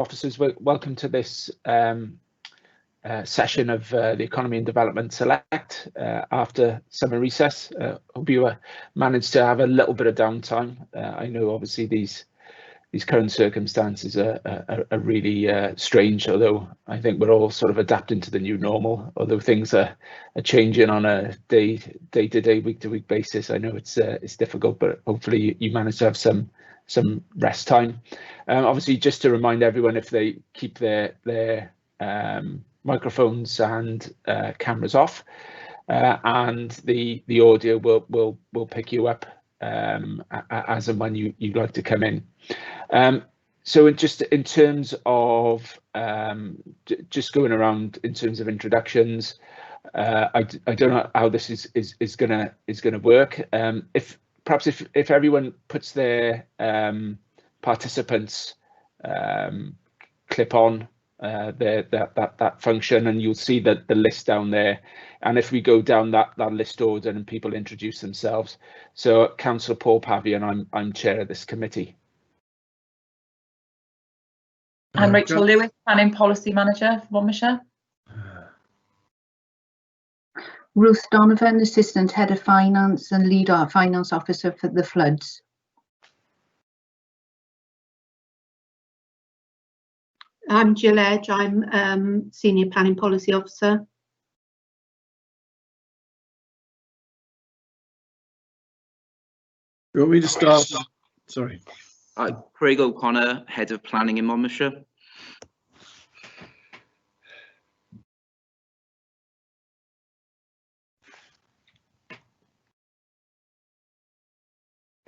officers, welcome to this session of the Economy and Development Select after summer recess. Hope you managed to have a little bit of downtime. I know obviously these current circumstances are really strange, although I think we're all sort of adapting to the new normal, although things are changing on a day-to-day, week-to-week basis. I know it's difficult, but hopefully you manage to have some rest time. Obviously, just to remind everyone, if they keep their microphones and cameras off, and the audio will pick you up as and when you'd like to come in. So just in terms of just going around in terms of introductions, I don't know how this is gonna work. If everyone puts their participants clip on that function, and you'll see that the list down there. And if we go down that list order and people introduce themselves. So Councillor Paul Pavian, I'm chair of this committee. I'm Rachel Lewis, Planning Policy Manager for Monmouthshire. Ruth Donovan, Assistant Head of Finance and Lead Finance Officer for the Floods. I'm Jill Edge, I'm Senior Planning Policy Officer. You want me to start? Sorry. Craig O'Connor, Head of Planning in Monmouthshire.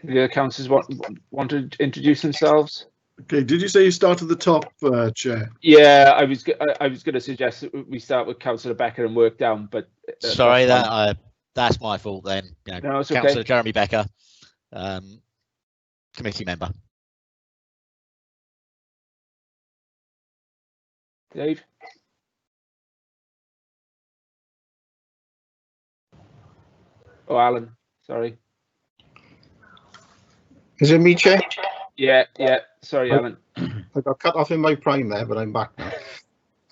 The other councillors want to introduce themselves? Okay, did you say you start at the top, Chair? Yeah, I was going to suggest that we start with Councillor Becker and work down, but sorry, that's my fault then. You know, no, it's Councillor okay. Jeremy Becker, committee member. Dave? Oh, Alan, sorry. Is it me, Chair? Yeah, sorry, Alan. I got cut off in my prime there, but I'm back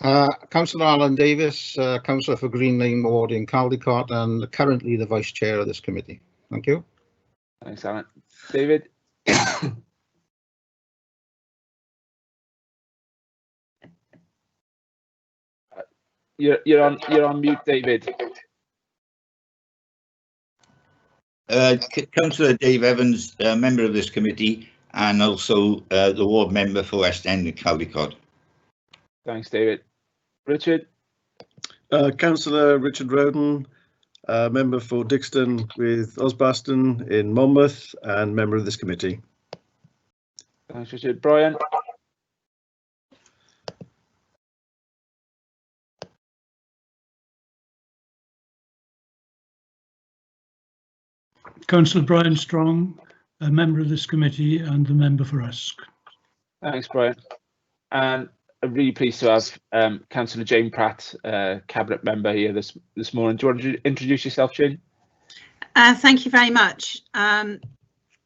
now. Councillor Alan Davis, Councillor for Green Lane Ward in Caldicot, and currently the Vice Chair of this committee. Thank you. Thanks, Alan. David? You're on mute, David. Councillor Dave Evans, member of this committee, and also the ward member for West End and Caldicot. Thanks, David. Richard? Councillor Richard Roden, member for Dixton with Osbaston in Monmouth, and member of this committee. Thanks, Richard. Brian? Councillor Brian Strong, a member of this committee and a member for Usk. Thanks, Brian. And I'm really pleased to have Councillor Jane Pratt, Cabinet member here this morning. Do you want to introduce yourself, Jane? Thank you very much. I'm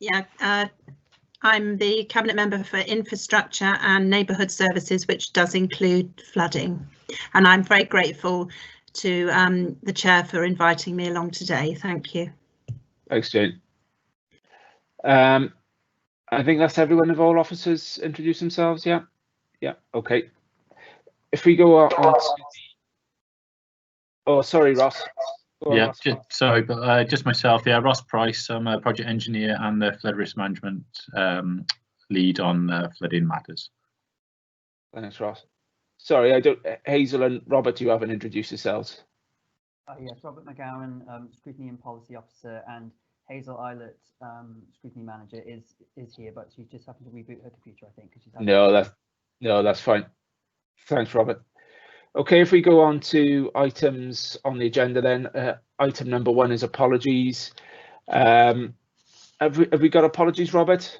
the Cabinet member for Infrastructure and Neighbourhood Services, which does include flooding. And I'm very grateful to the Chair for inviting me along today. Thank you. Thanks, Jane. I think that's everyone of all officers introduce themselves, yeah? Yeah, okay. If we go on to the... Oh, sorry, Ross. Yeah, sorry, but just myself. Yeah, Ross Price. I'm a project engineer and the flood risk management lead on flooding matters. Thanks, Ross. Sorry, I don't. Hazel and Robert, you haven't introduced yourselves. Yes, Robert McGowan, Scrutiny and Policy Officer, and Hazel Eilert, Scrutiny Manager, is here, but she's just happened to reboot her computer, I think. Because she's that's fine. Thanks, Robert. Okay, if we go on to items on the agenda, then item number 1 is apologies. Have we got apologies, Robert?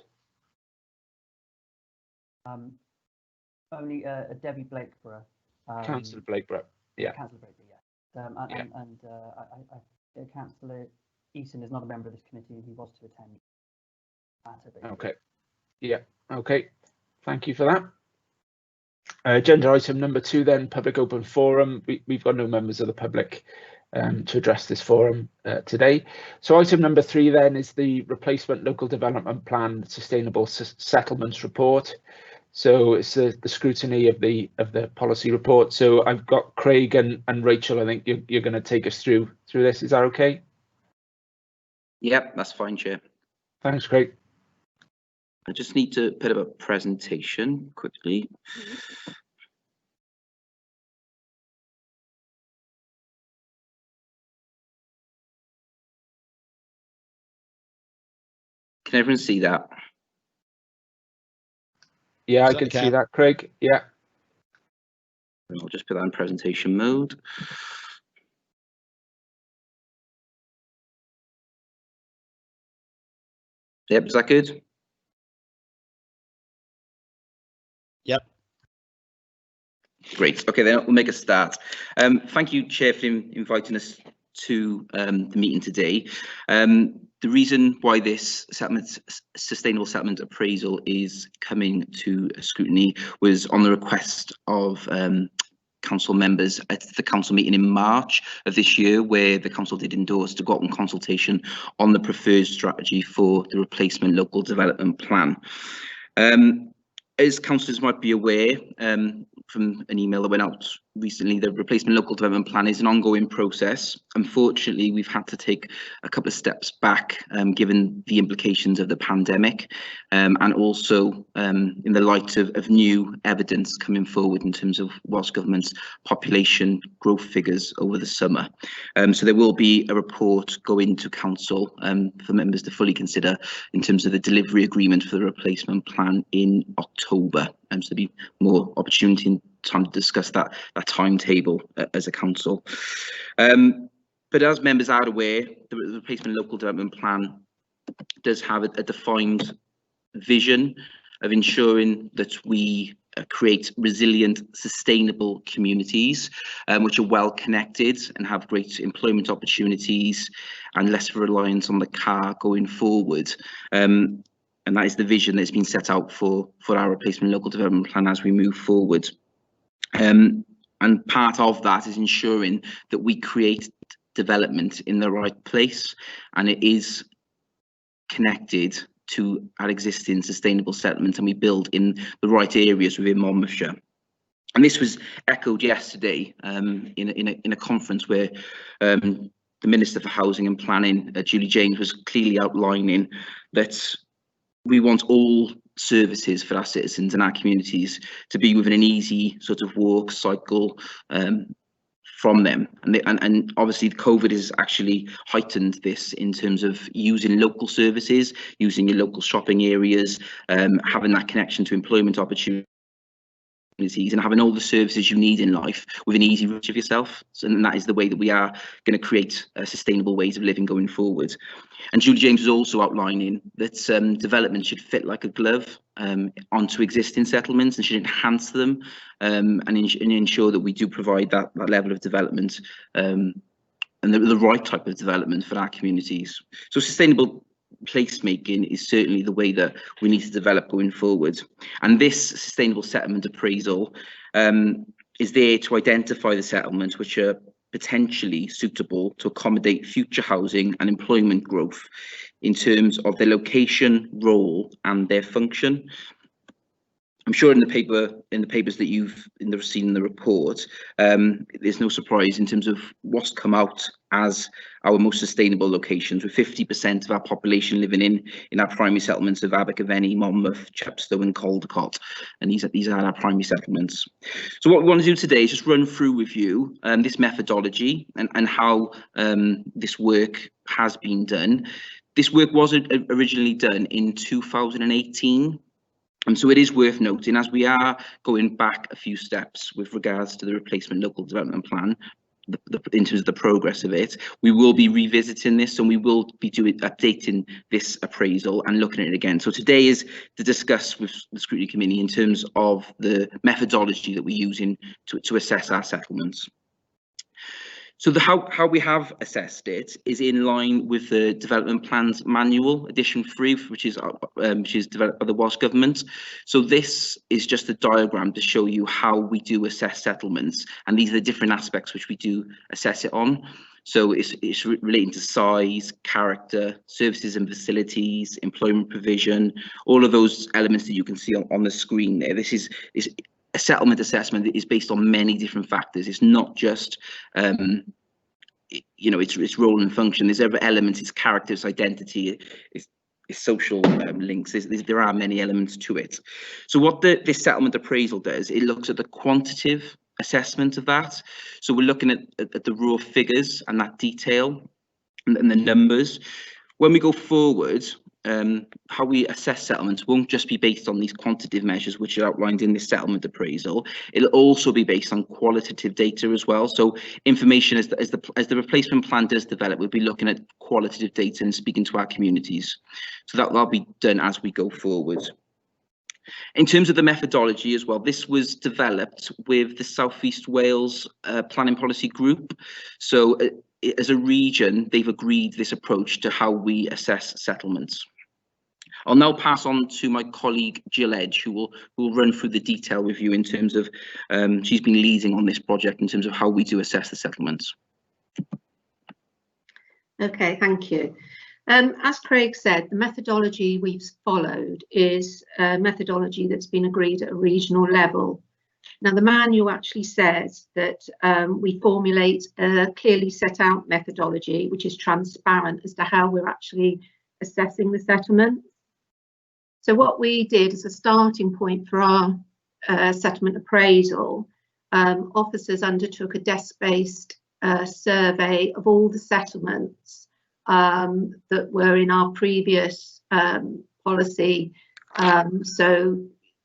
Only Debbie Blakeborough. Councillor Blakeborough. Yeah. Councillor Blakeborough. And Councillor Eason is not a member of this committee, and he was to attend. Okay. Yeah. Okay. Thank you for that. Agenda item number 2 then, public open forum. We've got no members of the public to address this forum today. So item number 3 then is the replacement local development plan sustainable settlements report. So it's the scrutiny of the policy report. So I've got Craig and Rachel. I think you're going to take us through this. Is that okay? Yep, that's fine, Chair. Thanks, Craig. I just need to put up a presentation quickly. Can everyone see that? Yeah, I can see that, Craig. Yeah. I'll just put that in presentation mode. Yep, is that good? Yep. Great. Okay, then we'll make a start. Thank you, Chair, for inviting us to the meeting today. The reason why this sustainable settlement appraisal is coming to scrutiny was on the request of council members at the council meeting in March of this year, where the council did endorse to go out on consultation on the preferred strategy for the replacement local development plan. As councillors might be aware from an email that went out recently, the replacement local development plan is an ongoing process. Unfortunately, we've had to take a couple of steps back given the implications of the pandemic and also in the light of new evidence coming forward in terms of Welsh Government's population growth figures over the summer. So there will be a report going to council for members to fully consider in terms of the delivery agreement for the replacement plan in October. So there'll be more opportunity and time to discuss that timetable as a council. But as members are aware, the replacement local development plan does have a defined vision of ensuring that we create resilient, sustainable communities which are well connected and have great employment opportunities and less reliance on the car going forward. And that is the vision that's been set out for our replacement local development plan as we move forward. And part of that is ensuring that we create development in the right place and it is connected to our existing sustainable settlement and we build in the right areas within Monmouthshire. And this was echoed yesterday in a conference where the Minister for Housing and Planning, Julie James, was clearly outlining that we want all services for our citizens and our communities to be within an easy sort of walk, cycle from them. And obviously COVID has actually heightened this in terms of using local services, using your local shopping areas, having that connection to employment opportunities and having all the services you need in life within easy reach of yourself. And that is the way that we are going to create sustainable ways of living going forward. And Julie James was also outlining that development should fit like a glove onto existing settlements and should enhance them and ensure that we do provide that level of development and the right type of development for our communities. So sustainable placemaking is certainly the way that we need to develop going forward. And this sustainable settlement appraisal is there to identify the settlements which are potentially suitable to accommodate future housing and employment growth in terms of their location, role and their function. I'm sure in the papers that you've seen in the report, there's no surprise in terms of what's come out as our most sustainable locations, with 50% of our population living in our primary settlements of Abergavenny, Monmouth, Chepstow and Caldecott, and these are our primary settlements. So what we want to do today is just run through with you this methodology and how this work has been done. This work was originally done in 2018. And so it is worth noting, as we are going back a few steps with regards to the replacement local development plan, in terms of the progress of it, we will be revisiting this and we will be updating this appraisal and looking at it again. So today is to discuss with the Scrutiny Committee in terms of the methodology that we're using to assess our settlements. So how we have assessed it is in line with the Development Plans Manual, edition 3, which is developed by the Welsh Government. So this is just a diagram to show you how we do assess settlements, and these are the different aspects which we do assess it on. So it's relating to size, character, services and facilities, employment provision, all of those elements that you can see on the screen there. This is a settlement assessment that is based on many different factors. It's not just its role and function. There's other elements, its character, its identity, its social links. There are many elements to it. So what this settlement appraisal does, it looks at the quantitative assessment of that. So we're looking at the raw figures and that detail and the numbers. When we go forward, how we assess settlements won't just be based on these quantitative measures which are outlined in this settlement appraisal. It'll also be based on qualitative data as well. So information as the replacement plan does develop, we'll be looking at qualitative data and speaking to our communities. So that'll be done as we go forward. In terms of the methodology as well, this was developed with the South East Wales Planning Policy Group. So as a region, they've agreed this approach to how we assess settlements. I'll now pass on to my colleague Jill Edge, who will run through the detail with you in terms of, she's been leading on this project in terms of how we do assess the settlements. Okay, thank you. As Craig said, the methodology we've followed is a methodology that's been agreed at a regional level. Now, the manual actually says that we formulate a clearly set out methodology which is transparent as to how we're actually assessing the settlement. So what we did as a starting point for our settlement appraisal, officers undertook a desk-based survey of all the settlements that were in our previous policy, so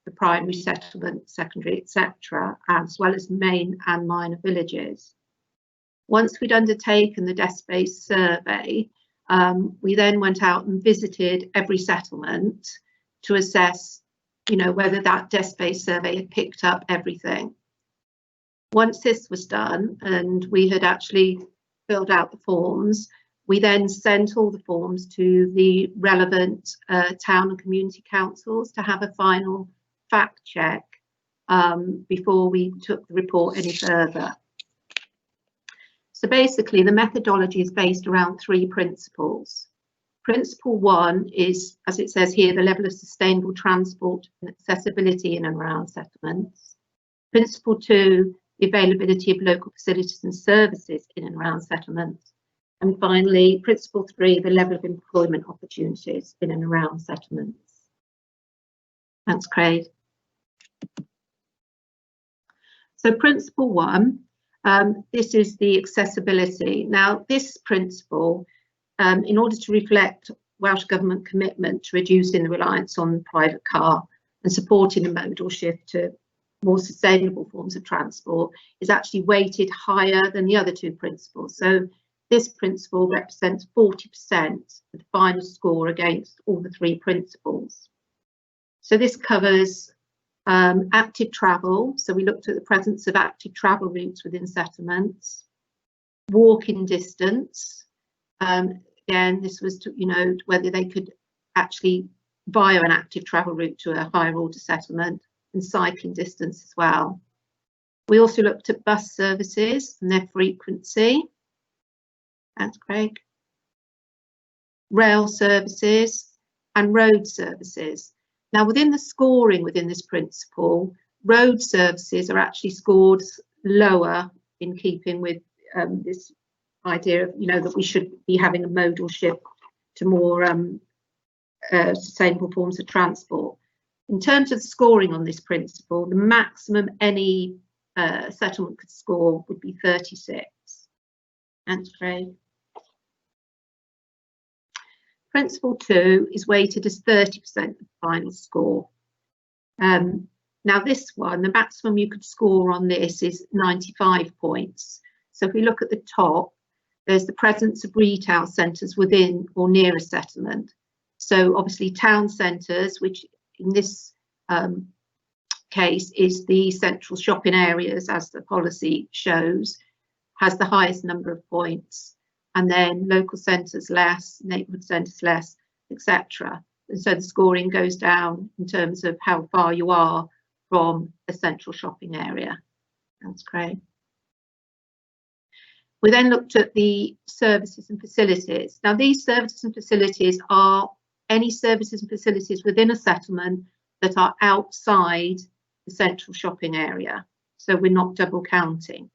the primary settlement, secondary, etc., as well as main and minor villages. Once we'd undertaken the desk-based survey, we then went out and visited every settlement to assess, whether that desk-based survey had picked up everything. Once this was done and we had actually filled out the forms, we then sent all the forms to the relevant town and community councils to have a final fact check before we took the report any further. So basically the methodology is based around 3 principles. Principle 1 is, as it says here, the level of sustainable transport and accessibility in and around settlements. Principle 2, the availability of local facilities and services in and around settlements. And finally, principle 3, the level of employment opportunities in and around settlements. Thanks, Craig. So principle 1, this is the accessibility. Now, this principle, in order to reflect Welsh Government commitment to reducing the reliance on the private car and supporting the modal shift to more sustainable forms of transport, is actually weighted higher than the other 2 principles. So this principle represents 40% of the final score against all the 3 principles. So this covers active travel. So we looked at the presence of active travel routes within settlements, walking distance. Again, this was to, whether they could actually via an active travel route to a higher order settlement, and cycling distance as well. We also looked at bus services and their frequency. Thanks, Craig. Rail services and road services. Now, within the scoring within this principle, road services are actually scored lower in keeping with this idea of, that we should be having a modal shift to more sustainable forms of transport. In terms of scoring on this principle, the maximum any settlement could score would be 36. Thanks, Craig. Principle 2 is weighted as 30% of the final score. Now this one, the maximum you could score on this is 95 points. So if we look at the top, there's the presence of retail centres within or near a settlement. So obviously town centres, which in this case is the central shopping areas as the policy shows, has the highest number of points, and then local centres less, neighbourhood centres less, etc. And so the scoring goes down in terms of how far you are from a central shopping area. That's great. We then looked at the services and facilities. Now, these services and facilities are any services and facilities within a settlement that are outside the central shopping area. So we're not double counting.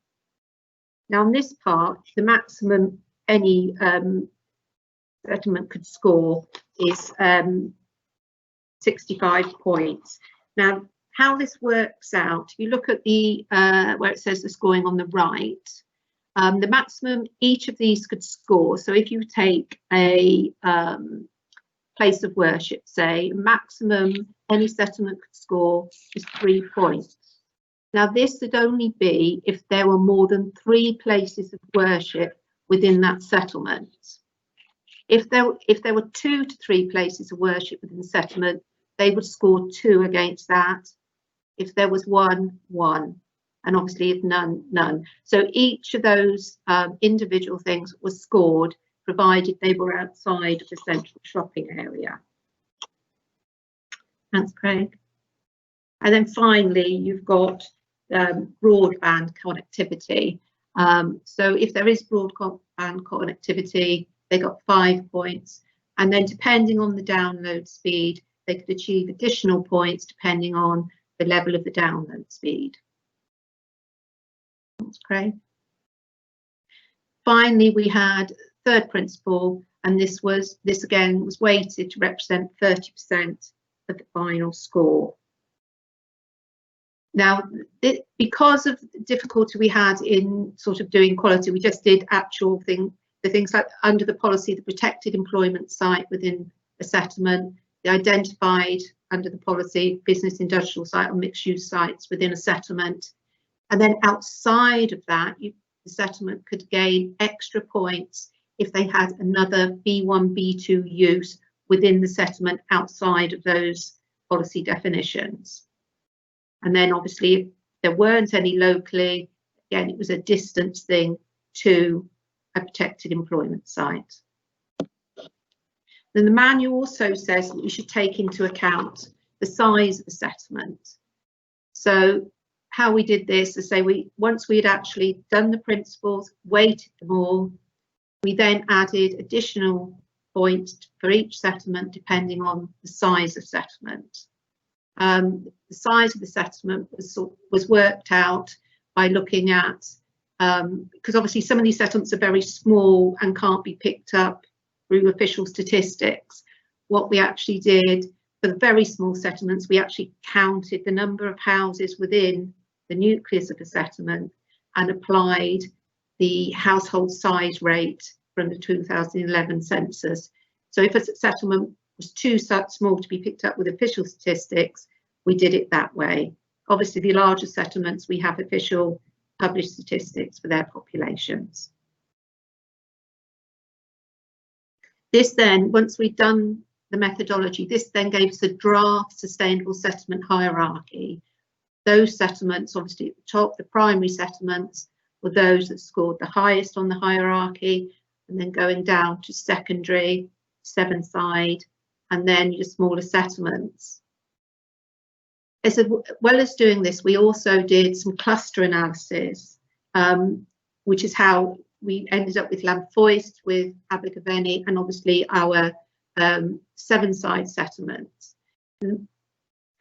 Now, on this part, the maximum any settlement could score is 65 points. Now, how this works out, if you look at the where it says the scoring on the right, the maximum each of these could score. So if you take a place of worship, say, maximum any settlement could score is 3 points. Now, this would only be if there were more than 3 places of worship within that settlement. If there were 2 to 3 places of worship within the settlement, they would score 2 against that. If there was 1, 1. And obviously if none, none. So each of those individual things was scored, provided they were outside of the central shopping area. Thanks, Craig. And then finally, you've got broadband connectivity. So if there is broadband connectivity, they got 5 points. And then depending on the download speed, they could achieve additional points depending on the level of the download speed. That's great. Finally, we had third principle, and this again was weighted to represent 30% of the final score. Now, because of the difficulty we had in sort of doing quality, we just did actual the things like under the policy, the protected employment site within a settlement, the identified under the policy business industrial site or mixed use sites within a settlement. And then outside of that, the settlement could gain extra points if they had another B1, B2 use within the settlement outside of those policy definitions. And then obviously, if there weren't any locally, again, it was a distance thing to a protected employment site. Then the manual also says that you should take into account the size of the settlement. So how we did this is say once we had actually done the principles, weighted them all, we then added additional points for each settlement depending on the size of settlement. The size of the settlement was worked out by looking at, because obviously some of these settlements are very small and can't be picked up through official statistics. What we actually did for the very small settlements, we actually counted the number of houses within the nucleus of a settlement and applied the household size rate from the 2011 census. So if a settlement was too small to be picked up with official statistics, we did it that way. Obviously, the larger settlements, we have official published statistics for their populations. This then, once we'd done the methodology, this then gave us a draft sustainable settlement hierarchy. Those settlements, obviously at the top, the primary settlements, were those that scored the highest on the hierarchy, and then going down to secondary, Sevenside, and then your smaller settlements. As well as doing this, we also did some cluster analysis, which is how we ended up with Llanfoist, with Abergavenny, and obviously our Sevenside settlements.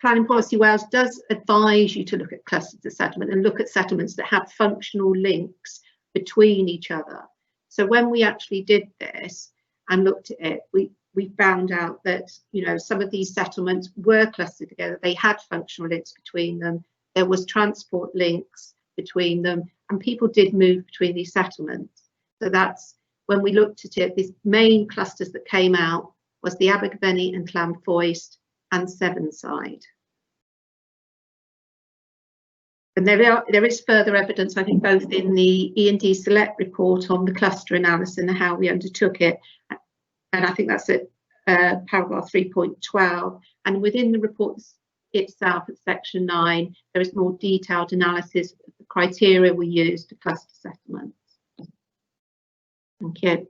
Planning Policy Wales does advise you to look at clusters of settlement and look at settlements that have functional links between each other. So when we actually did this and looked at it, we found out that, you know, some of these settlements were clustered together. They had functional links between them. There was transport links between them, and people did move between these settlements. So that's when we looked at it, these main clusters that came out was the Abergavenny and Llanfoist and Sevenside. And there is further evidence, I think, both in the E&D Select report on the cluster analysis and how we undertook it. And I think that's at paragraph 3.12. And within the report itself, at section 9, there is more detailed analysis of the criteria we used to cluster settlements. Thank you.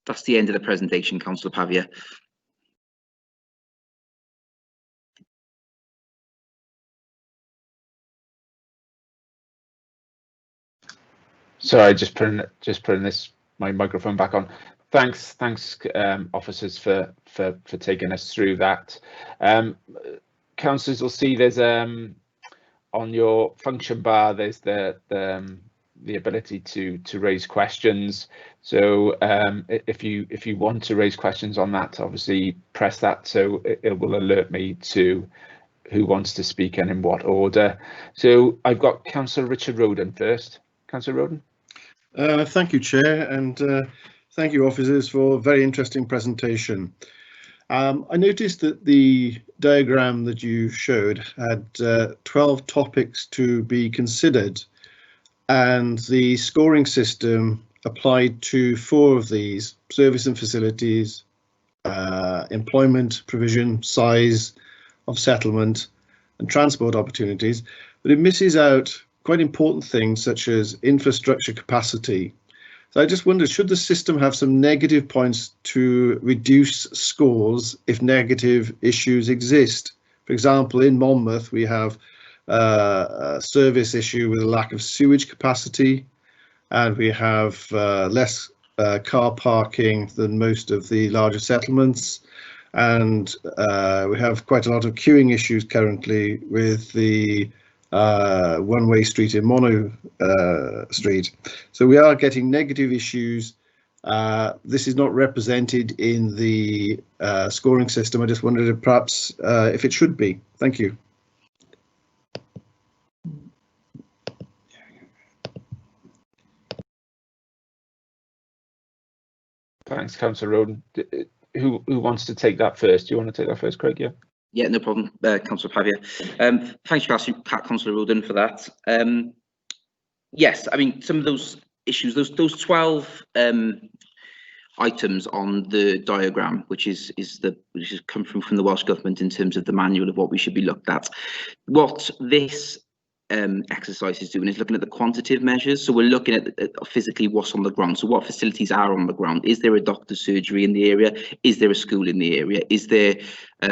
That's the end of the presentation, Councillor Pavia. Sorry, just putting my microphone back on. Thanks, officers for taking us through that. Councillors will see there's on your function bar there's the ability to raise questions. So if you want to raise questions on that, obviously press that, so it will alert me to who wants to speak and in what order. So I've got Councillor Richard Roden first. Councillor Roden. Thank you, Chair, and thank you, officers, for a very interesting presentation. I noticed that the diagram that you showed had 12 topics to be considered, and the scoring system applied to 4 of these: service and facilities, employment provision, size of settlement, and transport opportunities, but it misses out quite important things such as infrastructure capacity. So I just wondered, should the system have some negative points to reduce scores if negative issues exist? For example, in Monmouth, we have a service issue with a lack of sewage capacity, and we have less car parking than most of the larger settlements. And we have quite a lot of queuing issues currently with the one-way street in Mono Street. So we are getting negative issues. This is not represented in the scoring system. I just wondered if perhaps if it should be. Thank you. Thanks, Councillor Roden. Who wants to take that first? Do you want to take that first, Craig? Yeah. Yeah, no problem, Councillor Pavia. Thanks, Councillor Roden, for that. Yes, I mean, some of those issues, those 12 items on the diagram, which is come from the Welsh Government in terms of the manual of what we should be looked at. What this exercise is doing is looking at the quantitative measures. So we're looking at physically what's on the ground. So what facilities are on the ground? Is there a doctor's surgery in the area? Is there a school in the area? Is there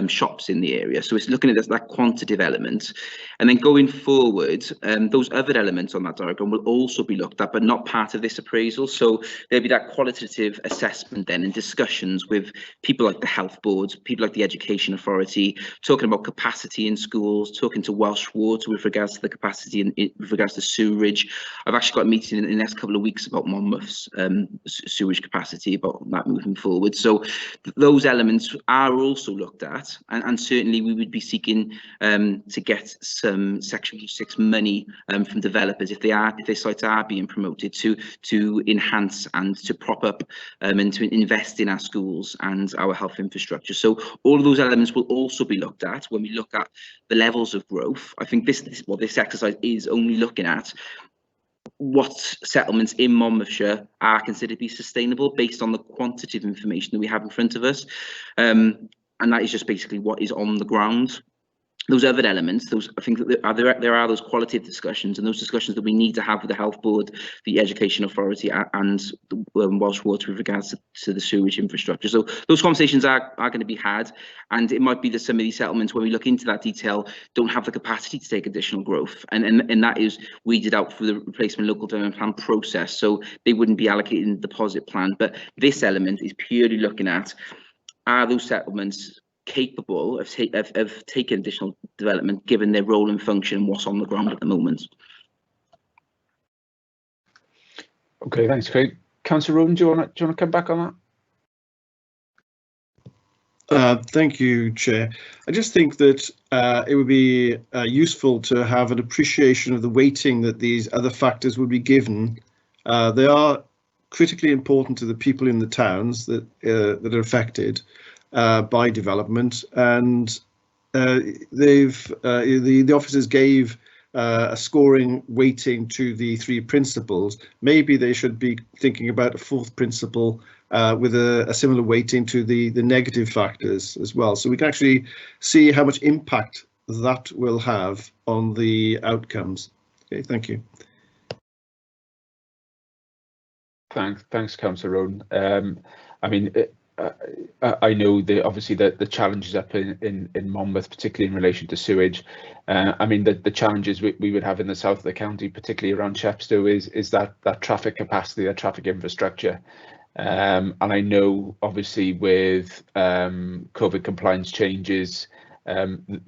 shops in the area? So it's looking at that quantitative element. And then going forward, those other elements on that diagram will also be looked at, but not part of this appraisal. So there'll be that qualitative assessment then, and discussions with people like the health board, people like the education authority, talking about capacity in schools, talking to Welsh Water with regards to the capacity with regards to sewerage. I've actually got a meeting in the next couple of weeks about Monmouth's sewage capacity, about that moving forward. So those elements are also looked at, and certainly we would be seeking to get some Section 6 money from developers if their sites are being promoted to enhance and to prop up and to invest in our schools and our health infrastructure. So all of those elements will also be looked at when we look at the levels of growth. I think this exercise is only looking at what settlements in Monmouthshire are considered to be sustainable based on the quantitative information that we have in front of us, and that is just basically what is on the ground. Those other elements, I think that there are those qualitative discussions, and those discussions that we need to have with the health board, the education authority, and the Welsh Water with regards to the sewage infrastructure. So those conversations are going to be had, and it might be that some of these settlements, when we look into that detail, don't have the capacity to take additional growth, and that is weeded out through the replacement local development plan process. So they wouldn't be allocated in the deposit plan. But this element is purely looking at, are those settlements capable of taking additional development given their role and function and what's on the ground at the moment. Okay, thanks, Craig. Councillor Roden, do you want to come back on that? Thank you, Chair. I just think that it would be useful to have an appreciation of the weighting that these other factors would be given. They are critically important to the people in the towns that are affected by development, and the officers gave a scoring weighting to the 3 principles, maybe they should be thinking about a 4th principle with a similar weighting to the negative factors as well. So we can actually see how much impact that will have on the outcomes. Okay, thank you. Thanks, Councillor Rowan. I mean, I know obviously the challenges up in Monmouth, particularly in relation to sewage. I mean, the challenges we would have in the south of the county, particularly around Chepstow, is that traffic capacity, that traffic infrastructure. And I know obviously with COVID compliance changes,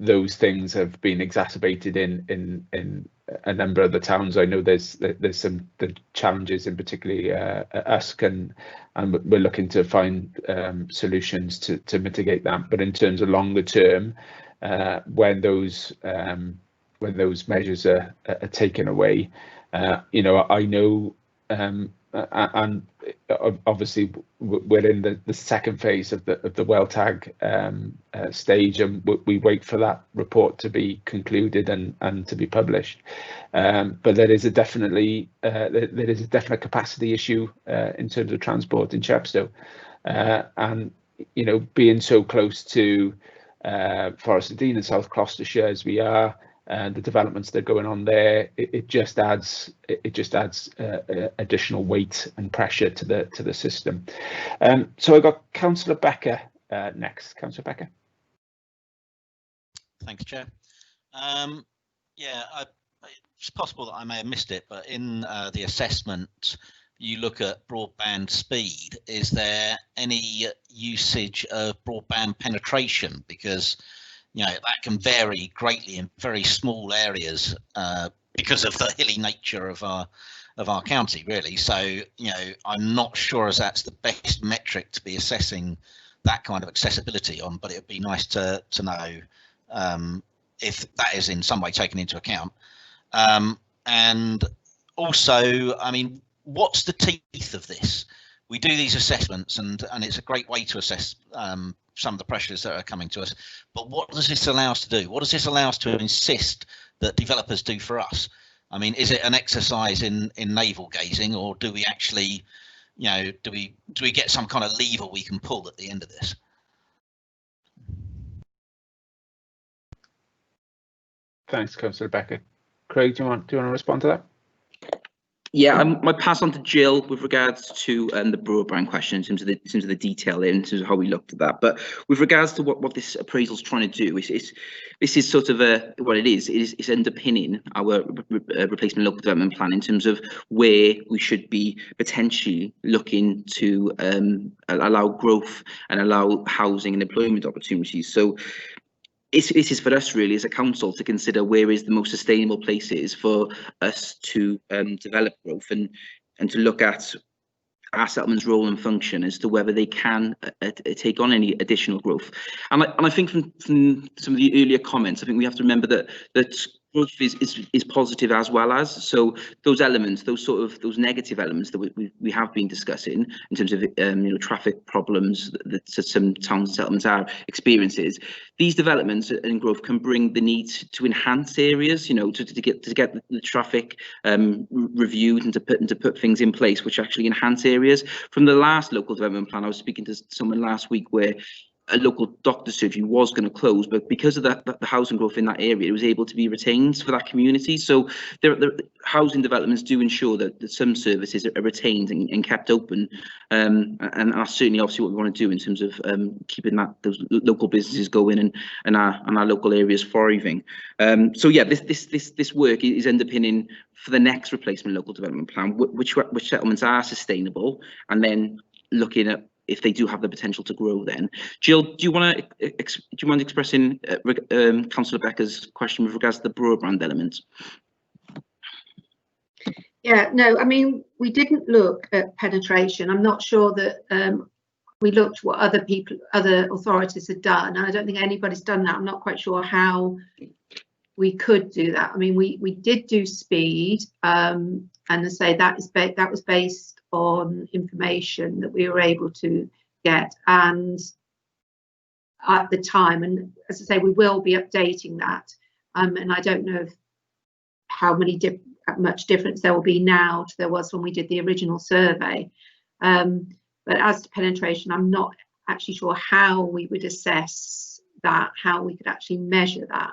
those things have been exacerbated in a number of the towns. I know there's some the challenges in particularly Usk, and we're looking to find solutions to mitigate that. But in terms of longer term, when those measures are taken away, you know, I know, and obviously we're in the second phase of the WellTag stage, and we wait for that report to be concluded and to be published. But there is a definite capacity issue in terms of transport in Chepstow, and you know, being so close to Forest of Dean and South Gloucestershire as we are, and the developments that are going on there, it just adds additional weight and pressure to the system. So I got Councillor Becker next. Councillor Becker. Thanks, Chair. Yeah, it's possible that I may have missed it, but in the assessment, you look at broadband speed. Is there any usage of broadband penetration? Because you know, that can vary greatly in very small areas because of the hilly nature of our county, really. So, you know, I'm not sure as that's the best metric to be assessing that kind of accessibility on, but it would be nice to know if that is in some way taken into account. And also, I mean, what's the teeth of this? We do these assessments, and it's a great way to assess some of the pressures that are coming to us. But what does this allow us to do? What does this allow us to insist that developers do for us? I mean, is it an exercise in navel gazing, or do we actually, you know, do we get some kind of lever we can pull at the end of this? Thanks, Councillor Becker. Craig, do you want to respond to that? Yeah, I might pass on to Jill with regards to the broadband question in terms of the detail in terms of how we looked at that. But with regards to what this appraisal is trying to do, this is sort of what it is. It's underpinning our replacement local development plan in terms of where we should be potentially looking to allow growth and allow housing and employment opportunities. So it is for us really as a council to consider where is the most sustainable places for us to develop growth and to look at our settlement's role and function as to whether they can take on any additional growth. And I think from some of the earlier comments, I think we have to remember that growth is positive as well as, so those elements, those negative elements that we have been discussing in terms of you know, traffic problems that some towns and settlements are experiences, these developments and growth can bring the need to enhance areas, you know, to get the traffic reviewed and to put things in place which actually enhance areas. From the last local development plan, I was speaking to someone last week where a local doctor's surgery was going to close, but because of the housing growth in that area, it was able to be retained for that community. So the housing developments do ensure that some services are retained and kept open, and that's certainly obviously what we want to do in terms of keeping those local businesses going and our local areas thriving. So yeah, this work is underpinning for the next replacement local development plan, which settlements are sustainable, and then looking at if they do have the potential to grow. Then, Jill, do you mind expressing Councillor Becker's question with regards to the broadband element? Yeah, no, I mean, we didn't look at penetration. I'm not sure that we looked what other authorities had done, and I don't think anybody's done that. I'm not quite sure how we could do that. I mean, we did do speed, and I say that was based on information that we were able to get and at the time, and as I say, we will be updating that, and I don't know if how much difference there will be now to there was when we did the original survey. But as to penetration, I'm not actually sure how we would assess that, how we could actually measure that.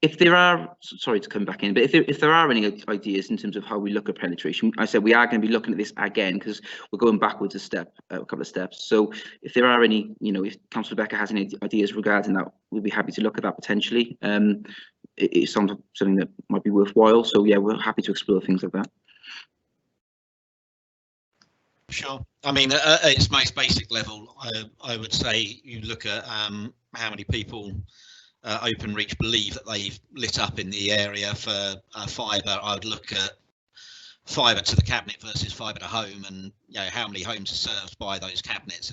If there are, sorry to come back in, but if there are any ideas in terms of how we look at penetration, I said we are going to be looking at this again because we're going backwards a couple of steps. So if there are any, if Councillor Becker has any ideas regarding that, we'll be happy to look at that potentially. It sounds like something that might be worthwhile. So yeah, we're happy to explore things like that. Sure. I mean, at its most basic level, I would say you look at how many people Openreach believe that they've lit up in the area for fibre. I would look at fibre to the cabinet versus fibre to home, and how many homes are served by those cabinets.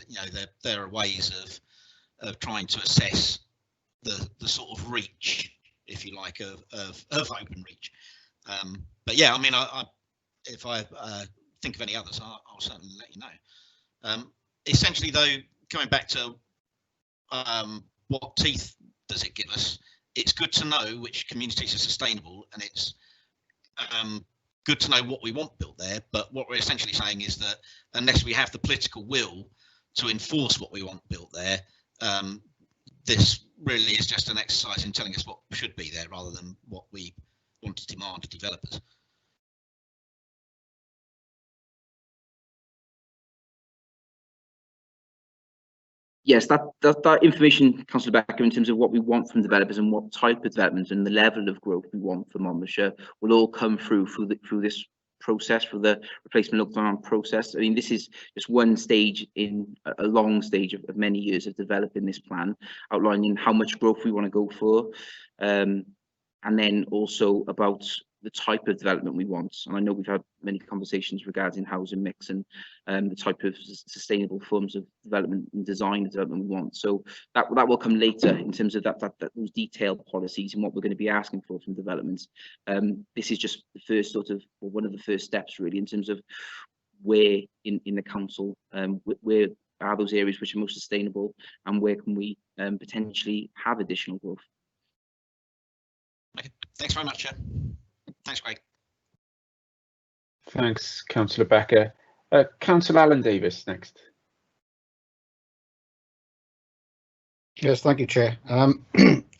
There are ways of trying to assess the sort of reach, if you like, of Openreach. But yeah, I mean, if I think of any others, I'll certainly let you know. Essentially, though, coming back to what teeth does it give us, it's good to know which communities are sustainable, and it's good to know what we want built there. But what we're essentially saying is that unless we have the political will to enforce what we want built there, this really is just an exercise in telling us what should be there rather than what we want to demand of developers. Yes, that information, Councillor Becker, in terms of what we want from developers and what type of development and the level of growth we want for Monmouthshire will all come through this process, for the replacement local demand process. I mean, this is just one stage in a long stage of many years of developing this plan, outlining how much growth we want to go for, and then also about the type of development we want. And I know we've had many conversations regarding housing mix and the type of sustainable forms of development and design of development we want. So that will come later in terms of those detailed policies and what we're going to be asking for from developments. This is just the first one of the first steps really in terms of where in the council, where are those areas which are most sustainable and where can we potentially have additional growth. Okay. Thanks very much, Chair. Thanks, Craig. Thanks, Councillor Becker. Councillor Alan Davis next. Yes, thank you, Chair.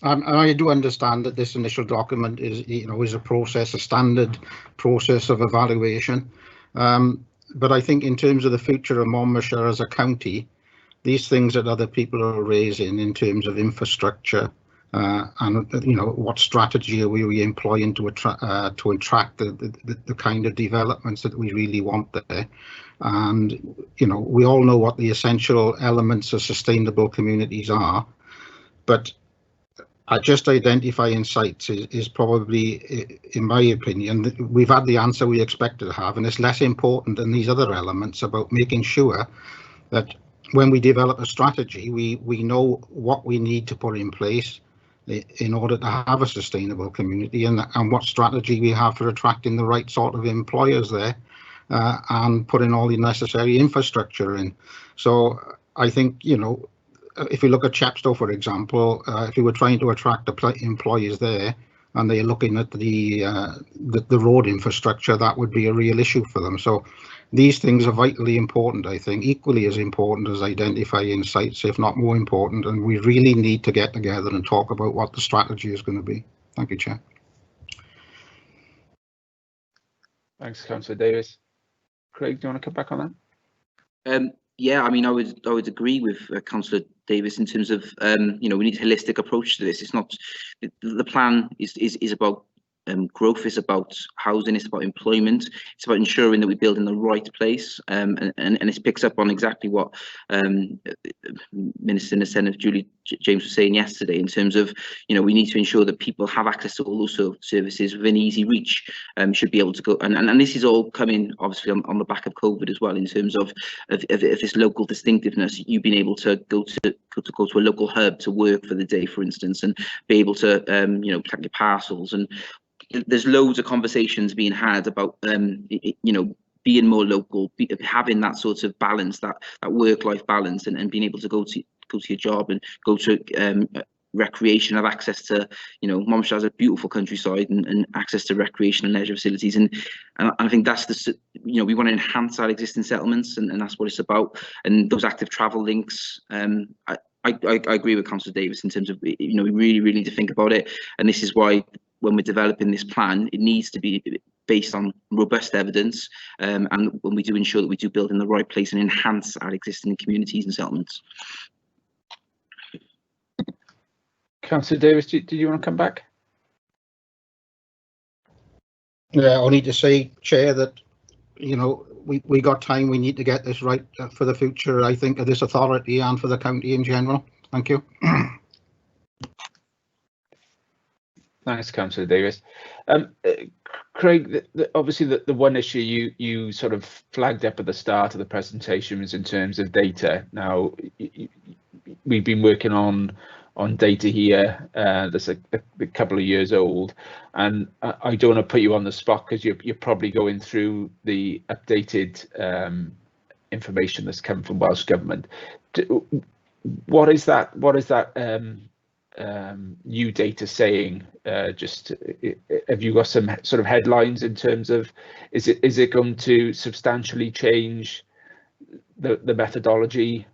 I do understand that this initial document is a process, a standard process of evaluation. But I think in terms of the future of Monmouthshire as a county, these things that other people are raising in terms of infrastructure, and what strategy are we employing to attract the kind of developments that we really want there. And we all know what the essential elements of sustainable communities are, but just identifying sites is probably, in my opinion, we've had the answer we expected to have, and it's less important than these other elements about making sure that when we develop a strategy, we know what we need to put in place in order to have a sustainable community, and what strategy we have for attracting the right sort of employers there, and putting all the necessary infrastructure in. So I think, if you look at Chepstow, for example, if you were trying to attract the employees there and they're looking at the road infrastructure, that would be a real issue for them. So these things are vitally important, I think, equally as important as identifying sites, if not more important, and we really need to get together and talk about what the strategy is going to be. Thank you, Chair. Thanks, Councillor Davis. Craig, do you want to come back on that? Yeah, I mean, I would agree with Councillor Davis in terms of we need a holistic approach to this. It's not the plan is about growth, is about housing, it's about employment, it's about ensuring that we build in the right place, and it picks up on exactly what Minister in the Senate Julie James was saying yesterday in terms of we need to ensure that people have access to all those services within easy reach. Should be able to go, and this is all coming obviously on the back of COVID as well, in terms of this local distinctiveness. You've been able to go to a local hub to work for the day, for instance, and be able to collect your parcels. And there's loads of conversations being had about being more local, having that sort of balance, that work-life balance, and being able to go to your job and go to recreation, have access to, you know, Monmouthshire has a beautiful countryside and access to recreation and leisure facilities, and I think that's the, you know, we want to enhance our existing settlements, and that's what it's about. And those active travel links, I agree with Councillor Davis in terms of, you know, we really need to think about it, and this is why when we're developing this plan, it needs to be based on robust evidence, and when we do ensure that we do build in the right place and enhance our existing communities and settlements. Councillor Davis, did you want to come back? Yeah, I need to say, Chair, that, you know, we got time. We need to get this right for the future, I think, of this authority and for the county in general. Thank you. Thanks, Councillor Davis. Craig, obviously the one issue you sort of flagged up at the start of the presentation was in terms of data. Now, we've been working on data here that's a couple of years old, and I don't want to put you on the spot because you're probably going through the updated information that's come from Welsh Government. What is that new data saying? Just have you got some sort of headlines in terms of is it going to substantially change the methodology?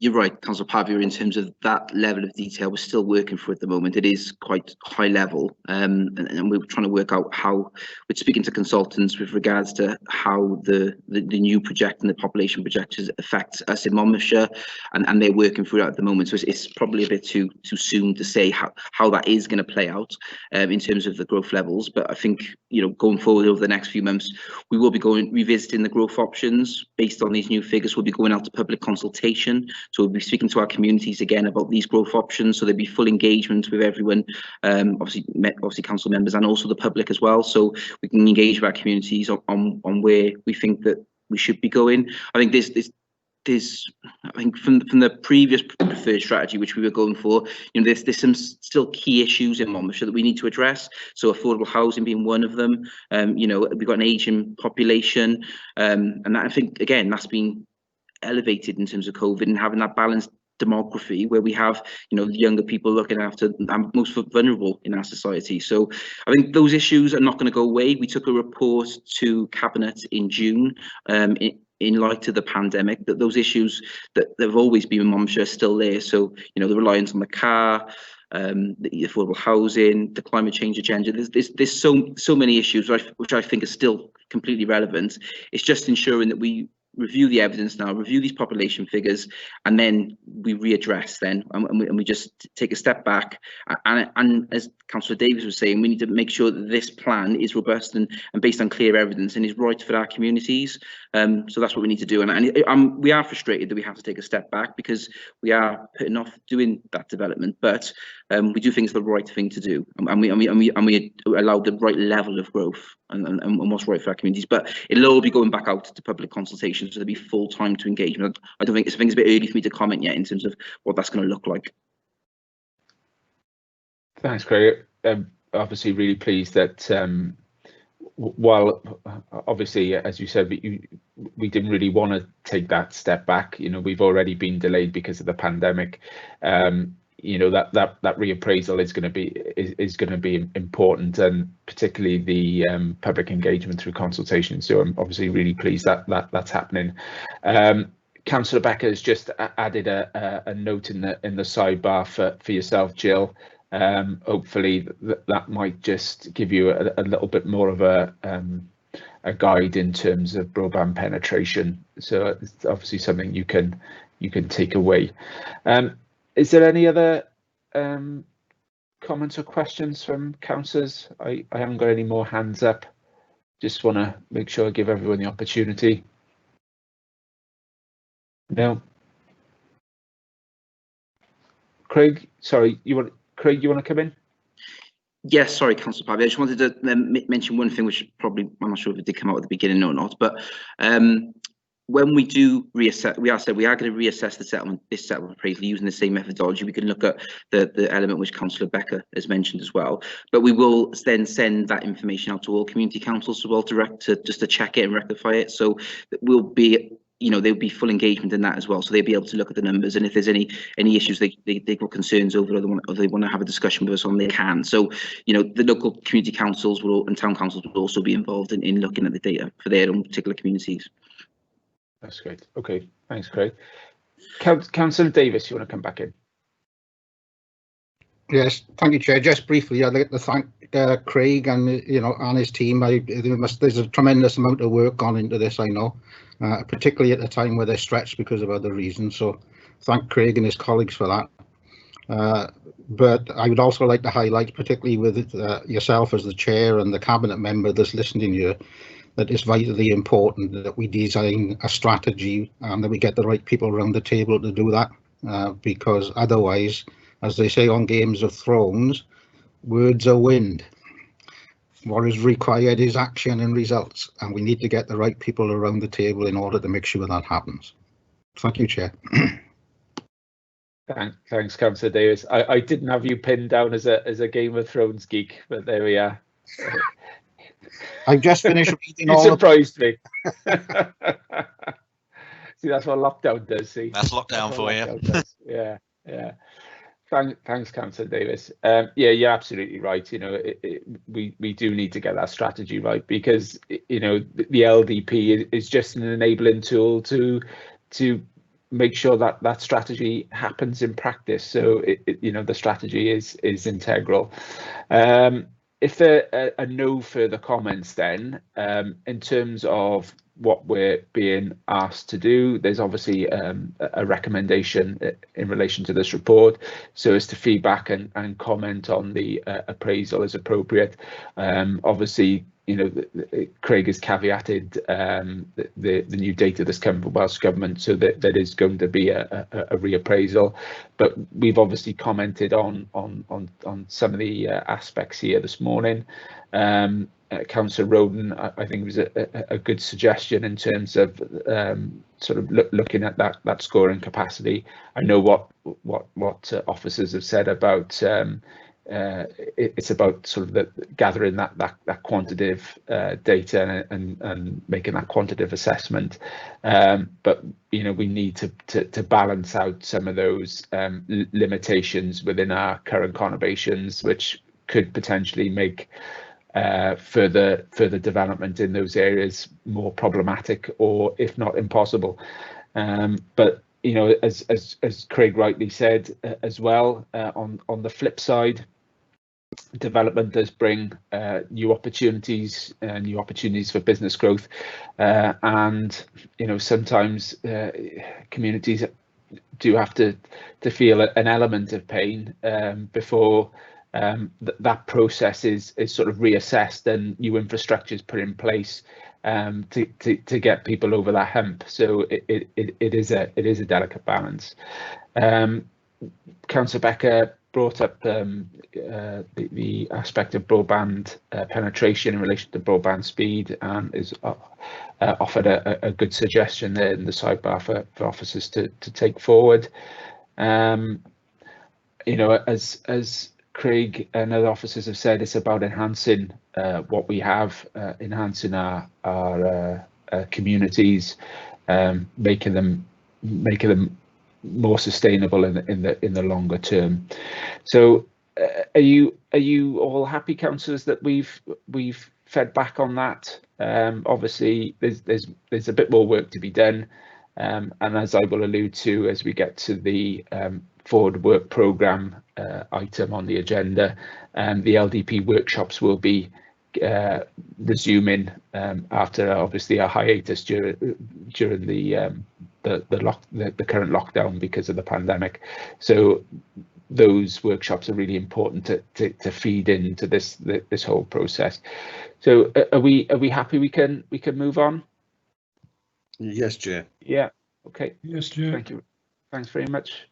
You're right, Councillor Pavia, in terms of that level of detail we're still working for at the moment. It is quite high level, and we're trying to work out how, we're speaking to consultants with regards to how the new project and the population projections affects us in Monmouthshire, and they're working through that at the moment. So it's probably a bit too soon to say how that is going to play out in terms of the growth levels. But I think, you know, going forward over the next few months, we will be revisiting the growth options based on these new figures. We'll be going out to public consultation. So we'll be speaking to our communities again about these growth options. So there'll be full engagement with everyone, obviously council members and also the public as well. So we can engage with our communities on where we think that we should be going. I think there's I think from the previous preferred strategy which we were going for, you know, there's some still key issues in Monmouthshire that we need to address. So affordable housing being one of them. You know, we've got an ageing population, and that, I think again that's been elevated in terms of COVID, and having that balanced demography where we have, you know, younger people looking after the most vulnerable in our society. So I think those issues are not going to go away. We took a report to Cabinet in June in light of the pandemic, that those issues that have always been in Monmouthshire are still there. So, you know, the reliance on the car, the affordable housing, the climate change agenda, there's so many issues which I think are still completely relevant. It's just ensuring that we review the evidence now, review these population figures, and then we readdress then, and we just take a step back. And as Councillor Davis was saying, we need to make sure that this plan is robust and based on clear evidence and is right for our communities. So that's what we need to do. And we are frustrated that we have to take a step back because we are putting off doing that development, but we do think it's the right thing to do, and we allow the right level of growth and what's right for our communities. But it'll all be going back out to public consultation, so there'll be full time to engagement. I think it's a bit early for me to comment yet in terms of what that's going to look like. Thanks, Craig. Obviously really pleased that while obviously, as you said, we didn't really want to take that step back. You know, we've already been delayed because of the pandemic. You know, that reappraisal is going to be important, and particularly the public engagement through consultation. So I'm obviously really pleased that that's happening. Councillor Becker has just added a note in the sidebar for yourself, Jill. Hopefully that might just give you a little bit more of a guide in terms of broadband penetration. So it's obviously something you can take away. Is there any other comments or questions from councillors? I haven't got any more hands up. Just want to make sure I give everyone the opportunity. No. Craig, sorry, Craig, you want to come in? Yes, sorry, Councillor Pavia. I just wanted to mention one thing, which probably, I'm not sure if it did come out at the beginning or not, but when we do reassess, we are going to reassess this settlement appraisal using the same methodology. We can look at the element which Councillor Becker has mentioned as well, but we will then send that information out to all community councils as well, just to check it and rectify it. So we'll be, you know, there'll be full engagement in that as well, so they'll be able to look at the numbers, and if there's any issues they've got concerns over, or they want to have a discussion with us on, they can. So, you know, the local community councils and town councils will also be involved in looking at the data for their own particular communities. That's great. Okay, thanks, Craig. Councillor Davis, you want to come back in? Yes, thank you, Chair. Just briefly, I'd like to thank Craig and and his team. There's a tremendous amount of work gone into this, I know, particularly at a time where they're stretched because of other reasons. So, thank Craig and his colleagues for that. But I would also like to highlight, particularly with yourself as the chair and the cabinet member that's listening here, that it's vitally important that we design a strategy and that we get the right people around the table to do that, because otherwise, as they say on Games of Thrones, words are wind. What is required is action and results, and we need to get the right people around the table in order to make sure that happens. Thank you, Chair. Thanks, Councillor Davis. I didn't have you pinned down as a Game of Thrones geek, but there we are. I've just finished reading you all. Surprised me. See, that's what lockdown does. See, that's lockdown for you. Yeah, yeah. Thanks, Councillor Davis. Yeah, you're absolutely right. You know, we do need to get that strategy right, because you know the LDP is just an enabling tool to make sure that that strategy happens in practice. So you know, the strategy is integral. If there are no further comments, then in terms of what we're being asked to do, there's obviously a recommendation in relation to this report, so as to feedback and comment on the appraisal as appropriate. Obviously, you know, Craig has caveated the new data that's come from Welsh Government, so that there is going to be a reappraisal. But we've obviously commented on some of the aspects here this morning. Councillor Roden, I think, was a good suggestion in terms of sort of looking at that scoring capacity. I know what officers have said about it's about sort of gathering that quantitative data and making that quantitative assessment. But you know, we need to balance out some of those limitations within our current conurbations, which could potentially make further development in those areas more problematic, or if not impossible. But you know, as Craig rightly said as well, on the flip side, development does bring new opportunities for business growth, and you know, sometimes communities do have to feel an element of pain before that process is sort of reassessed and new infrastructure is put in place to get people over that hump. So it is a delicate balance. Councillor Becker brought up the aspect of broadband penetration in relation to broadband speed, and is offered a good suggestion there in the sidebar for officers to take forward. You know, as Craig and other officers have said, it's about enhancing what we have, enhancing our communities, making them more sustainable in the longer term. So, are you all happy, councillors, that we've fed back on that? Obviously, there's a bit more work to be done, and as I will allude to as we get to the forward work programme item on the agenda, the LDP workshops will be resuming after obviously a hiatus during the current lockdown because of the pandemic. So those workshops are really important to feed into this whole process. So are we happy we can move on? Yes, Chair. Yeah. Okay. Yes, Chair. Thank you. Thanks very much.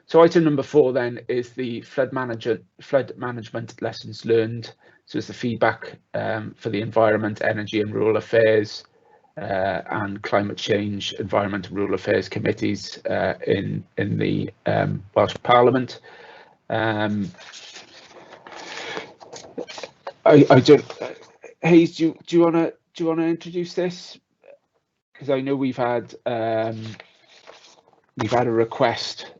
So item number 4 then is the flood management lessons learned. So it's the feedback for the environment, energy and rural affairs and climate change, environment and rural affairs committees in the Welsh Parliament. I don't. Hayes, do you want to introduce this? because I know we've had a request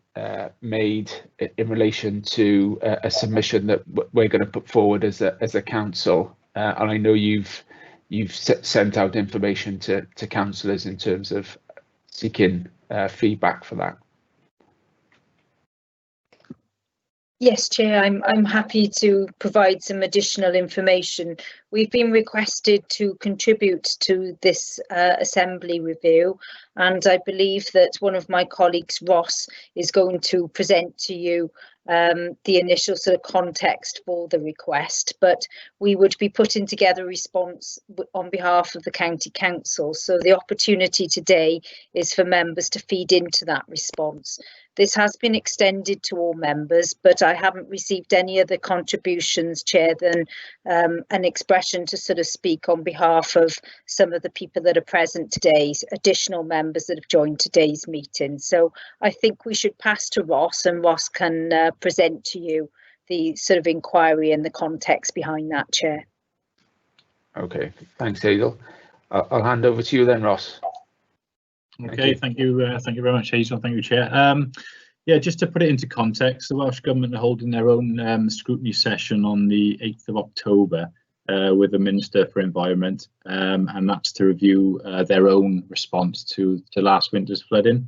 made in relation to a submission that we're going to put forward as a council, and I know you've sent out information to councillors in terms of seeking feedback for that. Yes, Chair, I'm happy to provide some additional information. We've been requested to contribute to this Assembly review, and I believe that one of my colleagues, Ross, is going to present to you the initial sort of context for the request, but we would be putting together a response on behalf of the County Council. So the opportunity today is for members to feed into that response. This has been extended to all members, but I haven't received any other contributions, Chair, than an expression to sort of speak on behalf of some of the people that are present today, additional members that have joined today's meeting. So I think we should pass to Ross, and Ross can present to you the sort of inquiry and the context behind that, Chair. Okay, thanks, Hazel. I'll hand over to you then, Ross. Okay, thank you very much, Hazel. Thank you, Chair. Yeah, just to put it into context, the Welsh Government are holding their own scrutiny session on the 8th of October with the Minister for Environment, and that's to review their own response to last winter's flooding.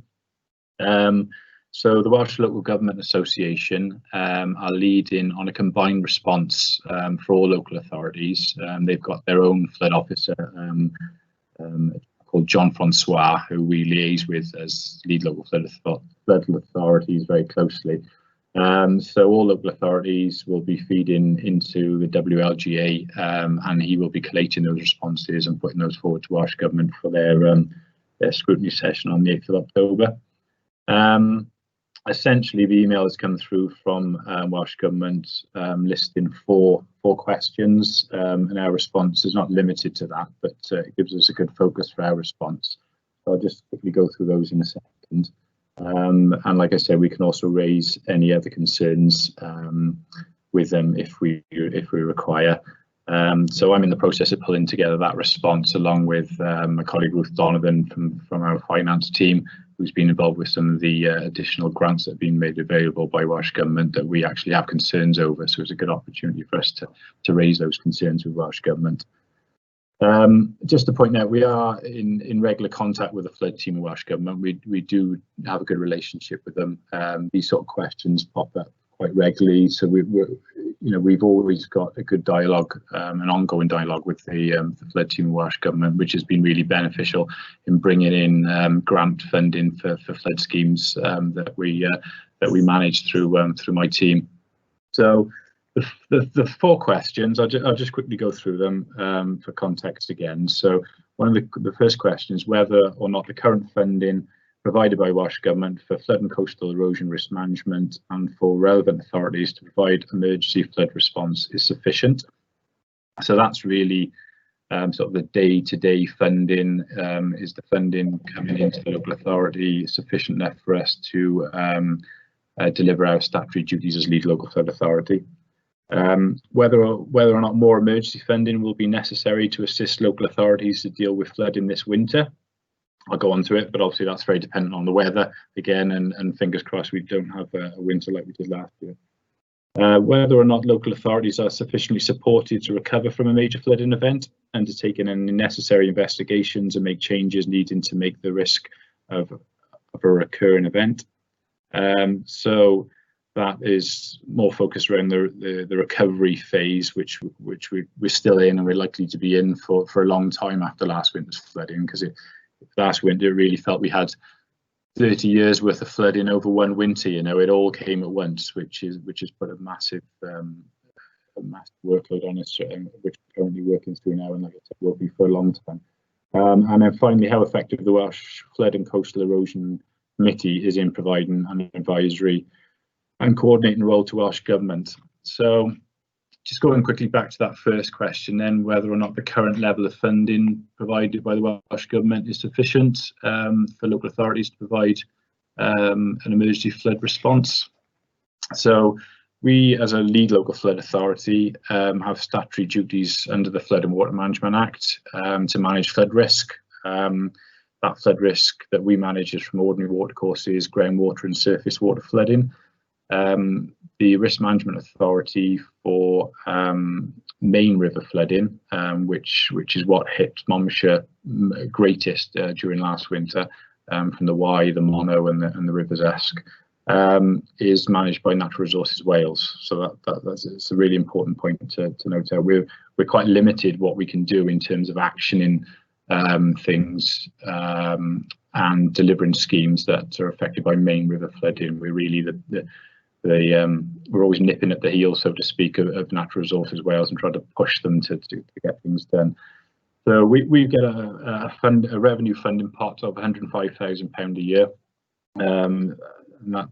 So the Welsh Local Government Association are leading on a combined response for all local authorities. They've got their own flood officer called John Francois, who we liaise with as lead local flood authorities very closely. So all local authorities will be feeding into the WLGA, and he will be collating those responses and putting those forward to Welsh Government for their scrutiny session on the 8th of October. Essentially, the email has come through from Welsh Government listing four questions, and our response is not limited to that, but it gives us a good focus for our response. So I'll just quickly go through those in a second. And like I said, we can also raise any other concerns with them if we require. So I'm in the process of pulling together that response along with my colleague Ruth Donovan from our finance team, who's been involved with some of the additional grants that have been made available by Welsh Government that we actually have concerns over. So it's a good opportunity for us to raise those concerns with Welsh Government. Just to point out, we are in regular contact with the flood team of Welsh Government. We do have a good relationship with them. These sort of questions pop up quite regularly, so we've always got a good dialogue, an ongoing dialogue with the flood team of Welsh Government, which has been really beneficial in bringing in grant funding for flood schemes that we manage through my team. So the four questions, I'll just quickly go through them for context again. So one of the first questions, whether or not the current funding provided by Welsh Government for flood and coastal erosion risk management and for relevant authorities to provide emergency flood response is sufficient. So that's really sort of the day-to-day funding. Is the funding coming into the local authority sufficient enough for us to deliver our statutory duties as lead local flood authority? Whether or not more emergency funding will be necessary to assist local authorities to deal with flooding this winter. I'll go on to it, but obviously that's very dependent on the weather again, and fingers crossed we don't have a winter like we did last year. Whether or not local authorities are sufficiently supported to recover from a major flooding event, undertaking any necessary investigations and make changes needing to make the risk of a recurring event. So that is more focused around the recovery phase, which we're still in and we're likely to be in for a long time after last winter's flooding, because last winter it really felt we had 30 years worth of flooding over one winter. You know, it all came at once, which has put a massive workload on us, which we're currently working through now, and like I said, will be for a long time. And then finally, how effective the Welsh Flood and Coastal Erosion Committee is in providing an advisory and coordinating role to Welsh Government. So just going quickly back to that first question then, whether or not the current level of funding provided by the Welsh Government is sufficient for local authorities to provide an emergency flood response. So we, as a lead local flood authority, have statutory duties under the Flood and Water Management Act to manage flood risk. That flood risk that we manage is from ordinary watercourses, groundwater and surface water flooding. The Risk Management Authority for main river flooding, which is what hit Monmouthshire greatest during last winter, from the Wye, the Monnow and the Rivers Esk, is managed by Natural Resources Wales. So that's a really important point to note out. We're quite limited what we can do in terms of actioning things and delivering schemes that are affected by main river flooding. We're really we're always nipping at the heels, so to speak, of Natural Resources Wales and trying to push them to get things done. So we get a revenue funding pot of £105,000 a year. And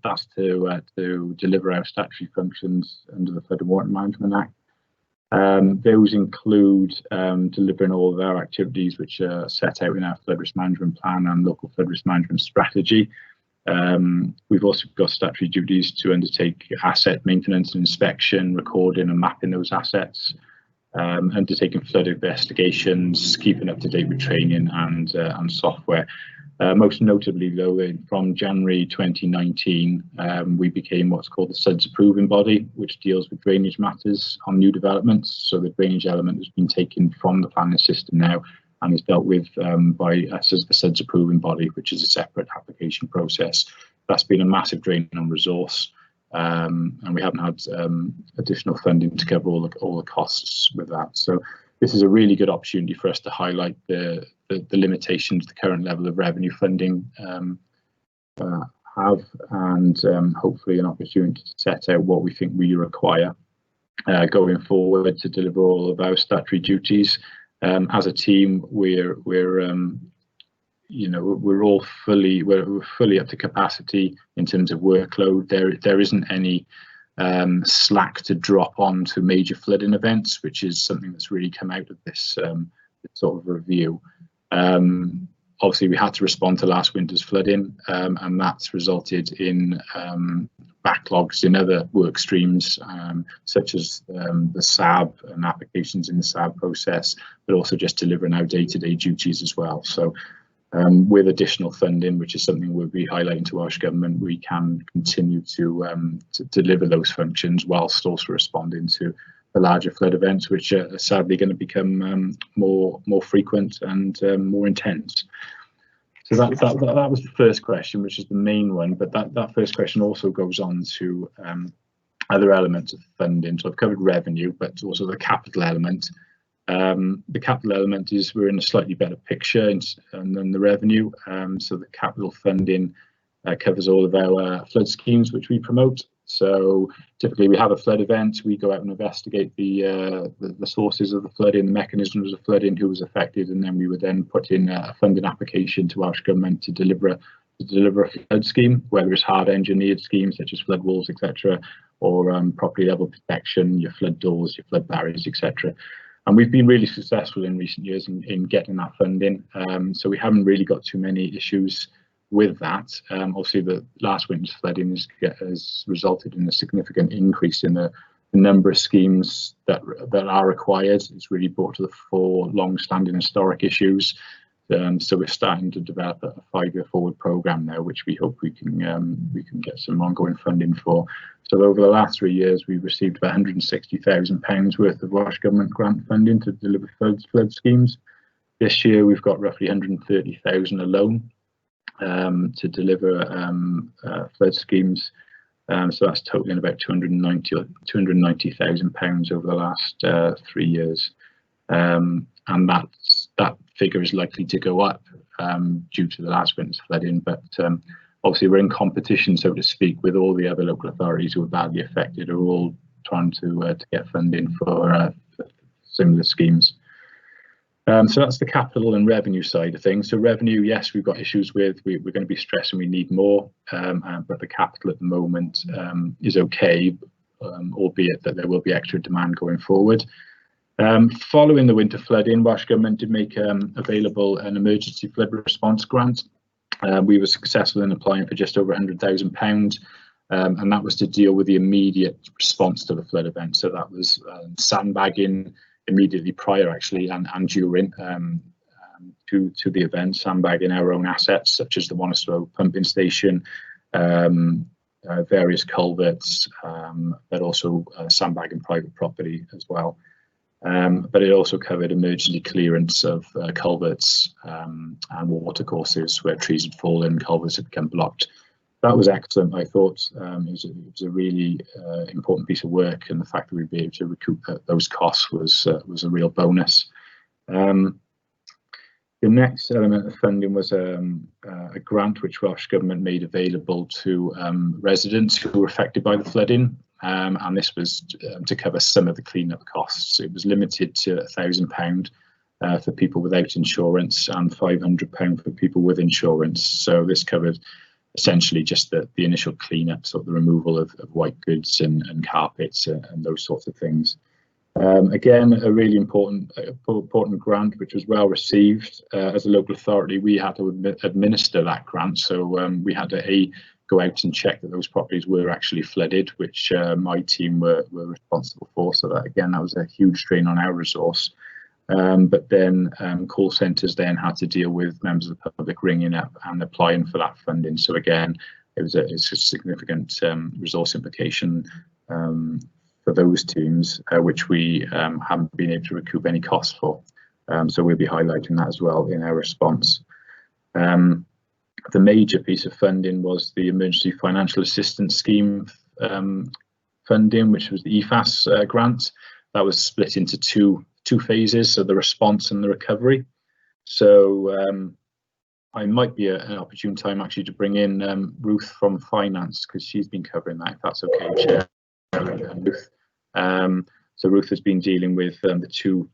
that's to deliver our statutory functions under the Flood and Water Management Act. Those include delivering all of our activities which are set out in our flood risk management plan and local flood risk management strategy. We've also got statutory duties to undertake asset maintenance and inspection, recording and mapping those assets, undertaking flood investigations, keeping up to date with training and software. Most notably, though, from January 2019, we became what's called the SUDS approving body, which deals with drainage matters on new developments. So the drainage element has been taken from the planning system now and is dealt with by us as the SUDS approving body, which is a separate application process. That's been a massive drain on resource, and we haven't had additional funding to cover all the costs with that. So this is a really good opportunity for us to highlight the limitations the current level of revenue funding have, and hopefully an opportunity to set out what we think we require going forward to deliver all of our statutory duties. As a team, we're all fully up to capacity in terms of workload. There isn't any slack to drop on to major flooding events, which is something that's really come out of this sort of review. Obviously, we had to respond to last winter's flooding, and that's resulted in backlogs in other work streams, such as the SAB and applications in the SAB process, but also just delivering our day-to-day duties as well. So with additional funding, which is something we'll be highlighting to Welsh Government, we can continue to deliver those functions whilst also responding to the larger flood events, which are sadly going to become more frequent and more intense. So that was the first question, which is the main one, but that first question also goes on to other elements of funding. So I've covered revenue, but also the capital element. The capital element is we're in a slightly better picture than the revenue. So the capital funding covers all of our flood schemes which we promote. So typically we have a flood event, we go out and investigate the sources of the flooding, the mechanisms of flooding, who was affected, and then we would then put in a funding application to Welsh Government to deliver a flood scheme, whether it's hard engineered schemes such as flood walls, etc., or property level protection, your flood doors, your flood barriers, etc. And we've been really successful in recent years in getting that funding. So we haven't really got too many issues with that. Obviously, the last winter's flooding has resulted in a significant increase in the number of schemes that are required. It's really brought to the fore long-standing historic issues. So we're starting to develop a 5-year forward programme now, which we hope we can get some ongoing funding for. So over the last 3 years, we've received about £160,000 worth of Welsh Government grant funding to deliver flood schemes. This year, we've got roughly £130,000 alone to deliver flood schemes. So that's totaling about £290,000 over the last 3 years. And that figure is likely to go up due to the last winter's flooding, but obviously we're in competition, so to speak, with all the other local authorities who are badly affected, who are all trying to get funding for similar schemes. So that's the capital and revenue side of things. So revenue, yes, we've got issues with. We're going to be stressing we need more, but the capital at the moment is okay, albeit that there will be extra demand going forward. Following the winter flooding, Welsh Government did make available an emergency flood response grant. We were successful in applying for just over £100,000, and that was to deal with the immediate response to the flood event. So that was sandbagging immediately prior, actually, and during, to the event, sandbagging our own assets such as the Monastery pumping station, various culverts, but also sandbagging private property as well. But it also covered emergency clearance of culverts and water courses where trees had fallen, culverts had become blocked. That was excellent, I thought. It was a really important piece of work, and the fact that we'd be able to recoup those costs was a real bonus. The next element of funding was a grant which Welsh Government made available to residents who were affected by the flooding, and this was to cover some of the clean-up costs. It was limited to £1,000 for people without insurance and £500 for people with insurance. So this covered essentially just the initial clean-up, so the removal of white goods and carpets and those sorts of things. Again, a really important grant, which was well received. As a local authority, we had to administer that grant, so we had to go out and check that those properties were actually flooded, which my team were responsible for. So that was a huge strain on our resource. But then call centres then had to deal with members of the public ringing up and applying for that funding. So again, it's a significant resource implication for those teams, which we haven't been able to recoup any costs for. So we'll be highlighting that as well in our response. The major piece of funding was the Emergency Financial Assistance Scheme funding, which was the EFA grant. That was split into two phases, so the response and the recovery. So I might be an opportune time actually to bring in Ruth from Finance, because she's been covering that, if that's okay, Chair. Ruth. So Ruth has been dealing with the two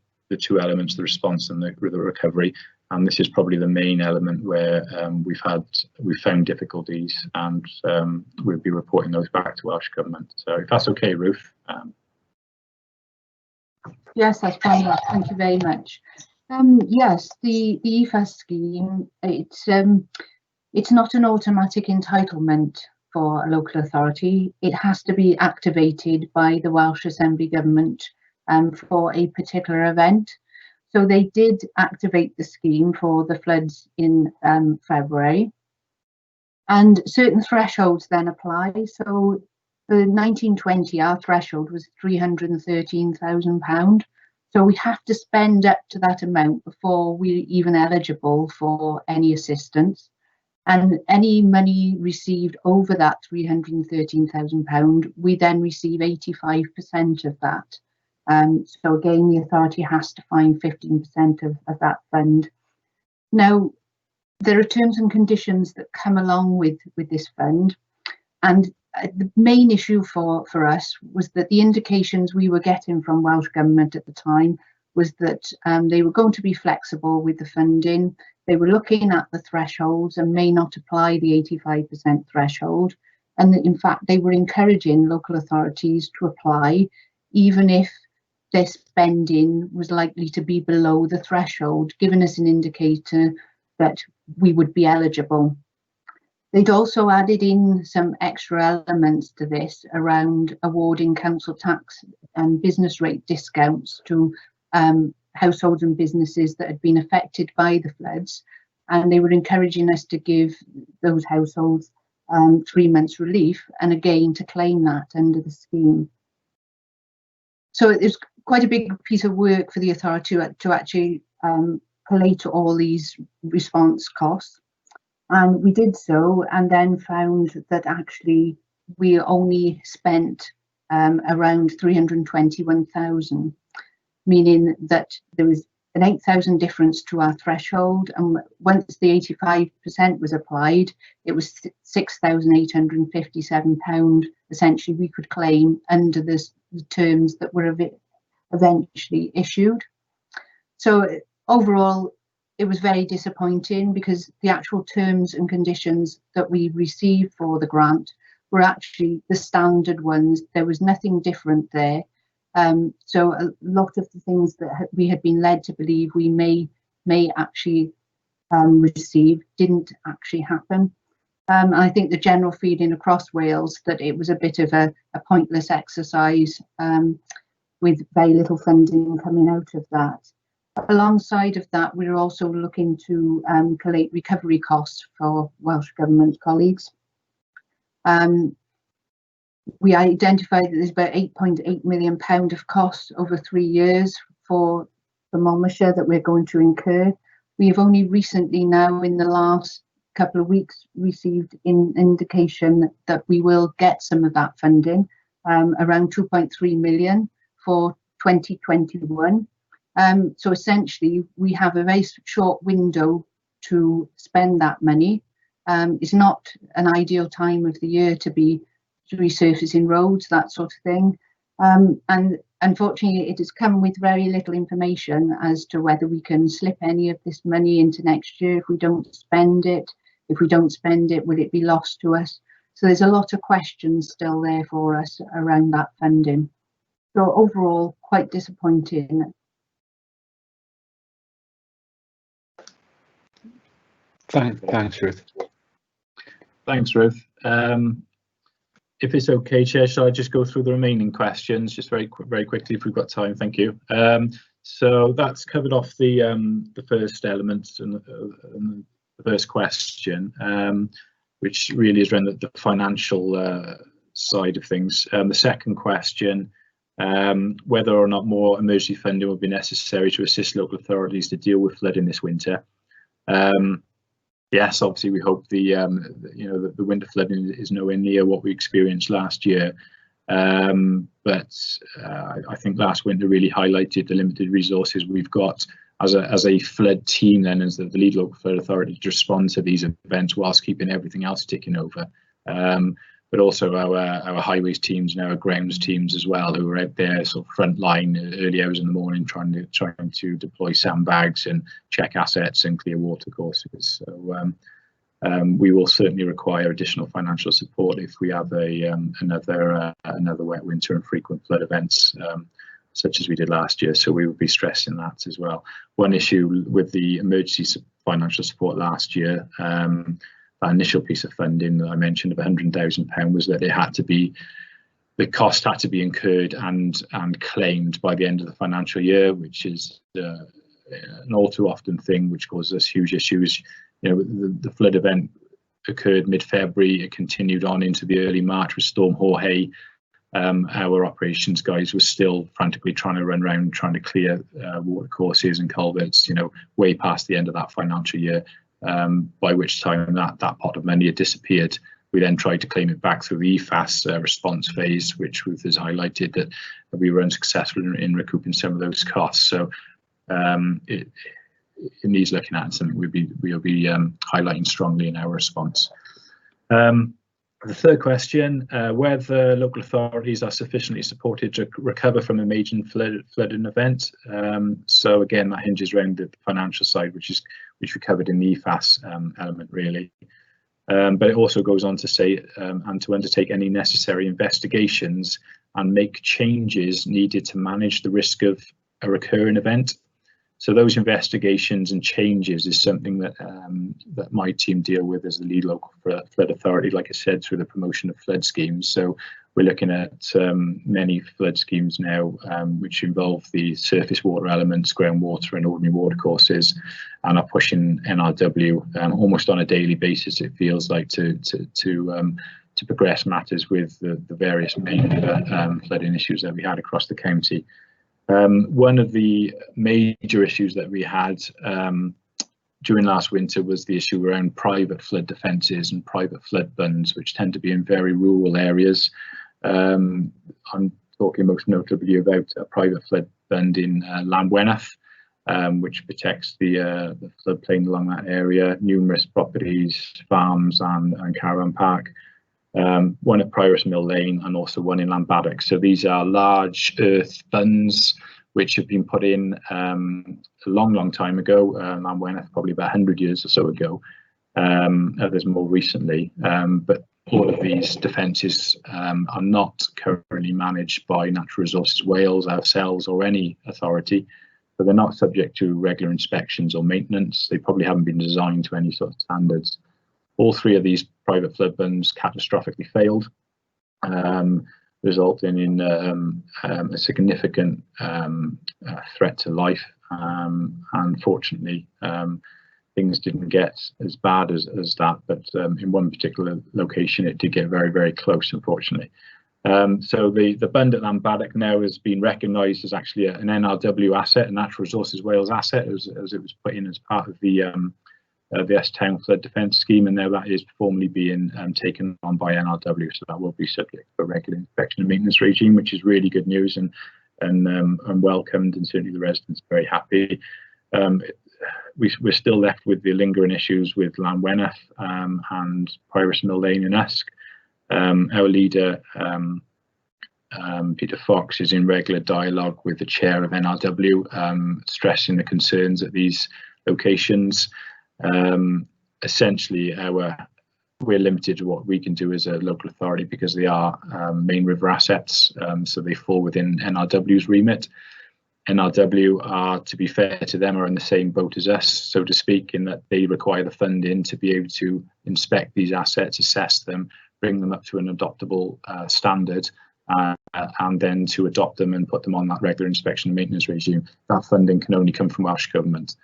elements, the response and the recovery, and this is probably the main element where we've found difficulties, and we'll be reporting those back to Welsh Government. So if that's okay, Ruth. Yes, that's fine. Thank you very much. Yes, the Efa scheme, it's not an automatic entitlement for a local authority. It has to be activated by the Welsh Assembly Government for a particular event. So they did activate the scheme for the floods in February, and certain thresholds then apply. So the 1920, our threshold was £313,000. So we have to spend up to that amount before we're even eligible for any assistance. And any money received over that £313,000, we then receive 85% of that. So again, the authority has to find 15% of that fund. Now, there are terms and conditions that come along with this fund, and the main issue for us was that the indications we were getting from Welsh Government at the time was that they were going to be flexible with the funding. They were looking at the thresholds and may not apply the 85% threshold, and that in fact they were encouraging local authorities to apply even if their spending was likely to be below the threshold, giving us an indicator that we would be eligible. They'd also added in some extra elements to this around awarding council tax and business rate discounts to households and businesses that had been affected by the floods, and they were encouraging us to give those households 3 months relief, and again to claim that under the scheme. So it's quite a big piece of work for the authority to actually collate all these response costs. And we did so, and then found that actually we only spent around 321,000, meaning that there was an 8,000 difference to our threshold. And once the 85% was applied, it was £6,857 essentially we could claim under the terms that were eventually issued. So overall, it was very disappointing because the actual terms and conditions that we received for the grant were actually the standard ones. There was nothing different there. So a lot of the things that we had been led to believe we may actually receive didn't actually happen. I think the general feeling across Wales that it was a bit of a pointless exercise with very little funding coming out of that. Alongside of that, we're also looking to collate recovery costs for Welsh Government colleagues. We identified that there's about £8.8 million of costs over 3 years for the Monmouthshire that we're going to incur. We have only recently now, in the last couple of weeks, received indication that we will get some of that funding, around 2.3 million for 2021. So essentially, we have a very short window to spend that money. It's not an ideal time of the year to be resurfacing roads, that sort of thing. And unfortunately, it has come with very little information as to whether we can slip any of this money into next year if we don't spend it. If we don't spend it, will it be lost to us? So there's a lot of questions still there for us around that funding. So overall, quite disappointing. Thanks, Ruth. Thanks, Ruth. If it's okay, Chair, shall I just go through the remaining questions just very quickly if we've got time? Thank you. So that's covered off the first element and the first question, which really is around the financial side of things. The second question, whether or not more emergency funding will be necessary to assist local authorities to deal with flooding this winter. Yes, obviously we hope the winter flooding is nowhere near what we experienced last year, but I think last winter really highlighted the limited resources we've got as a flood team, then as the lead local flood authority, to respond to these events whilst keeping everything else ticking over. But also our highways teams and our grounds teams as well, who are out there sort of front line early hours in the morning trying to deploy sandbags and check assets and clear water courses. So we will certainly require additional financial support if we have another wet winter and frequent flood events such as we did last year. So we will be stressing that as well. One issue with the emergency financial support last year, that initial piece of funding that I mentioned of £100,000 was that the cost had to be incurred and claimed by the end of the financial year, which is an all too often thing, which causes us huge issues. You know, the flood event occurred mid-February. It continued on into the early March with Storm Jorge. Our operations guys were still frantically trying to run around trying to clear water courses and culverts, way past the end of that financial year. By which time that pot of money had disappeared. We then tried to claim it back through the EFAS response phase, which Ruth has highlighted that we were unsuccessful in recouping some of those costs. So it needs looking at, and something we'll be highlighting strongly in our response. The third question, whether local authorities are sufficiently supported to recover from a major flooding event. So again, that hinges around the financial side, which we covered in the EFAS element really. But it also goes on to say, and to undertake any necessary investigations and make changes needed to manage the risk of a recurring event. So those investigations and changes is something that that my team deal with as the lead local flood authority, like I said, through the promotion of flood schemes. So we're looking at many flood schemes now, which involve the surface water elements, groundwater and ordinary water courses, and are pushing NRW almost on a daily basis, it feels like, to progress matters with the various major flooding issues that we had across the county. One of the major issues that we had during last winter was the issue around private flood defences and private flood bunds, which tend to be in very rural areas. I'm talking most notably about a private flood bund in Llanweneth, which protects the floodplain along that area, numerous properties, farms and caravan park. One at Prioress Mill Lane and also one in Llanbaddock. So these are large earth bunds which have been put in a long time ago. Llanweneth probably about 100 years or so ago. There's more recently, but all of these defences are not currently managed by Natural Resources Wales, ourselves, or any authority. So they're not subject to regular inspections or maintenance. They probably haven't been designed to any sort of standards. All three of these private flood bunds catastrophically failed, resulting in a significant threat to life Unfortunately, things didn't get as bad as that, but in one particular location it did get very, very close, unfortunately. So the Bundit Land Baddock now has been recognised as actually an NRW asset, a Natural Resources Wales asset, as it was put in as part of the S-Town Flood Defence Scheme, and now that is formally being taken on by NRW, so that will be subject to a regular inspection and maintenance regime, which is really good news and welcomed, and certainly the residents are very happy. We're still left with the lingering issues with Llanweneth and Pyrus Mill Lane in Usk. Our leader, Peter Fox, is in regular dialogue with the chair of NRW, stressing the concerns at these locations. Essentially, we're limited to what we can do as a local authority because they are main river assets, so they fall within NRW's remit. NRW are, to be fair to them, are in the same boat as us, so to speak, in that they require the funding to be able to inspect these assets, assess them, bring them up to an adoptable standard, and then to adopt them and put them on that regular inspection and maintenance regime. That funding can only come from Welsh Government.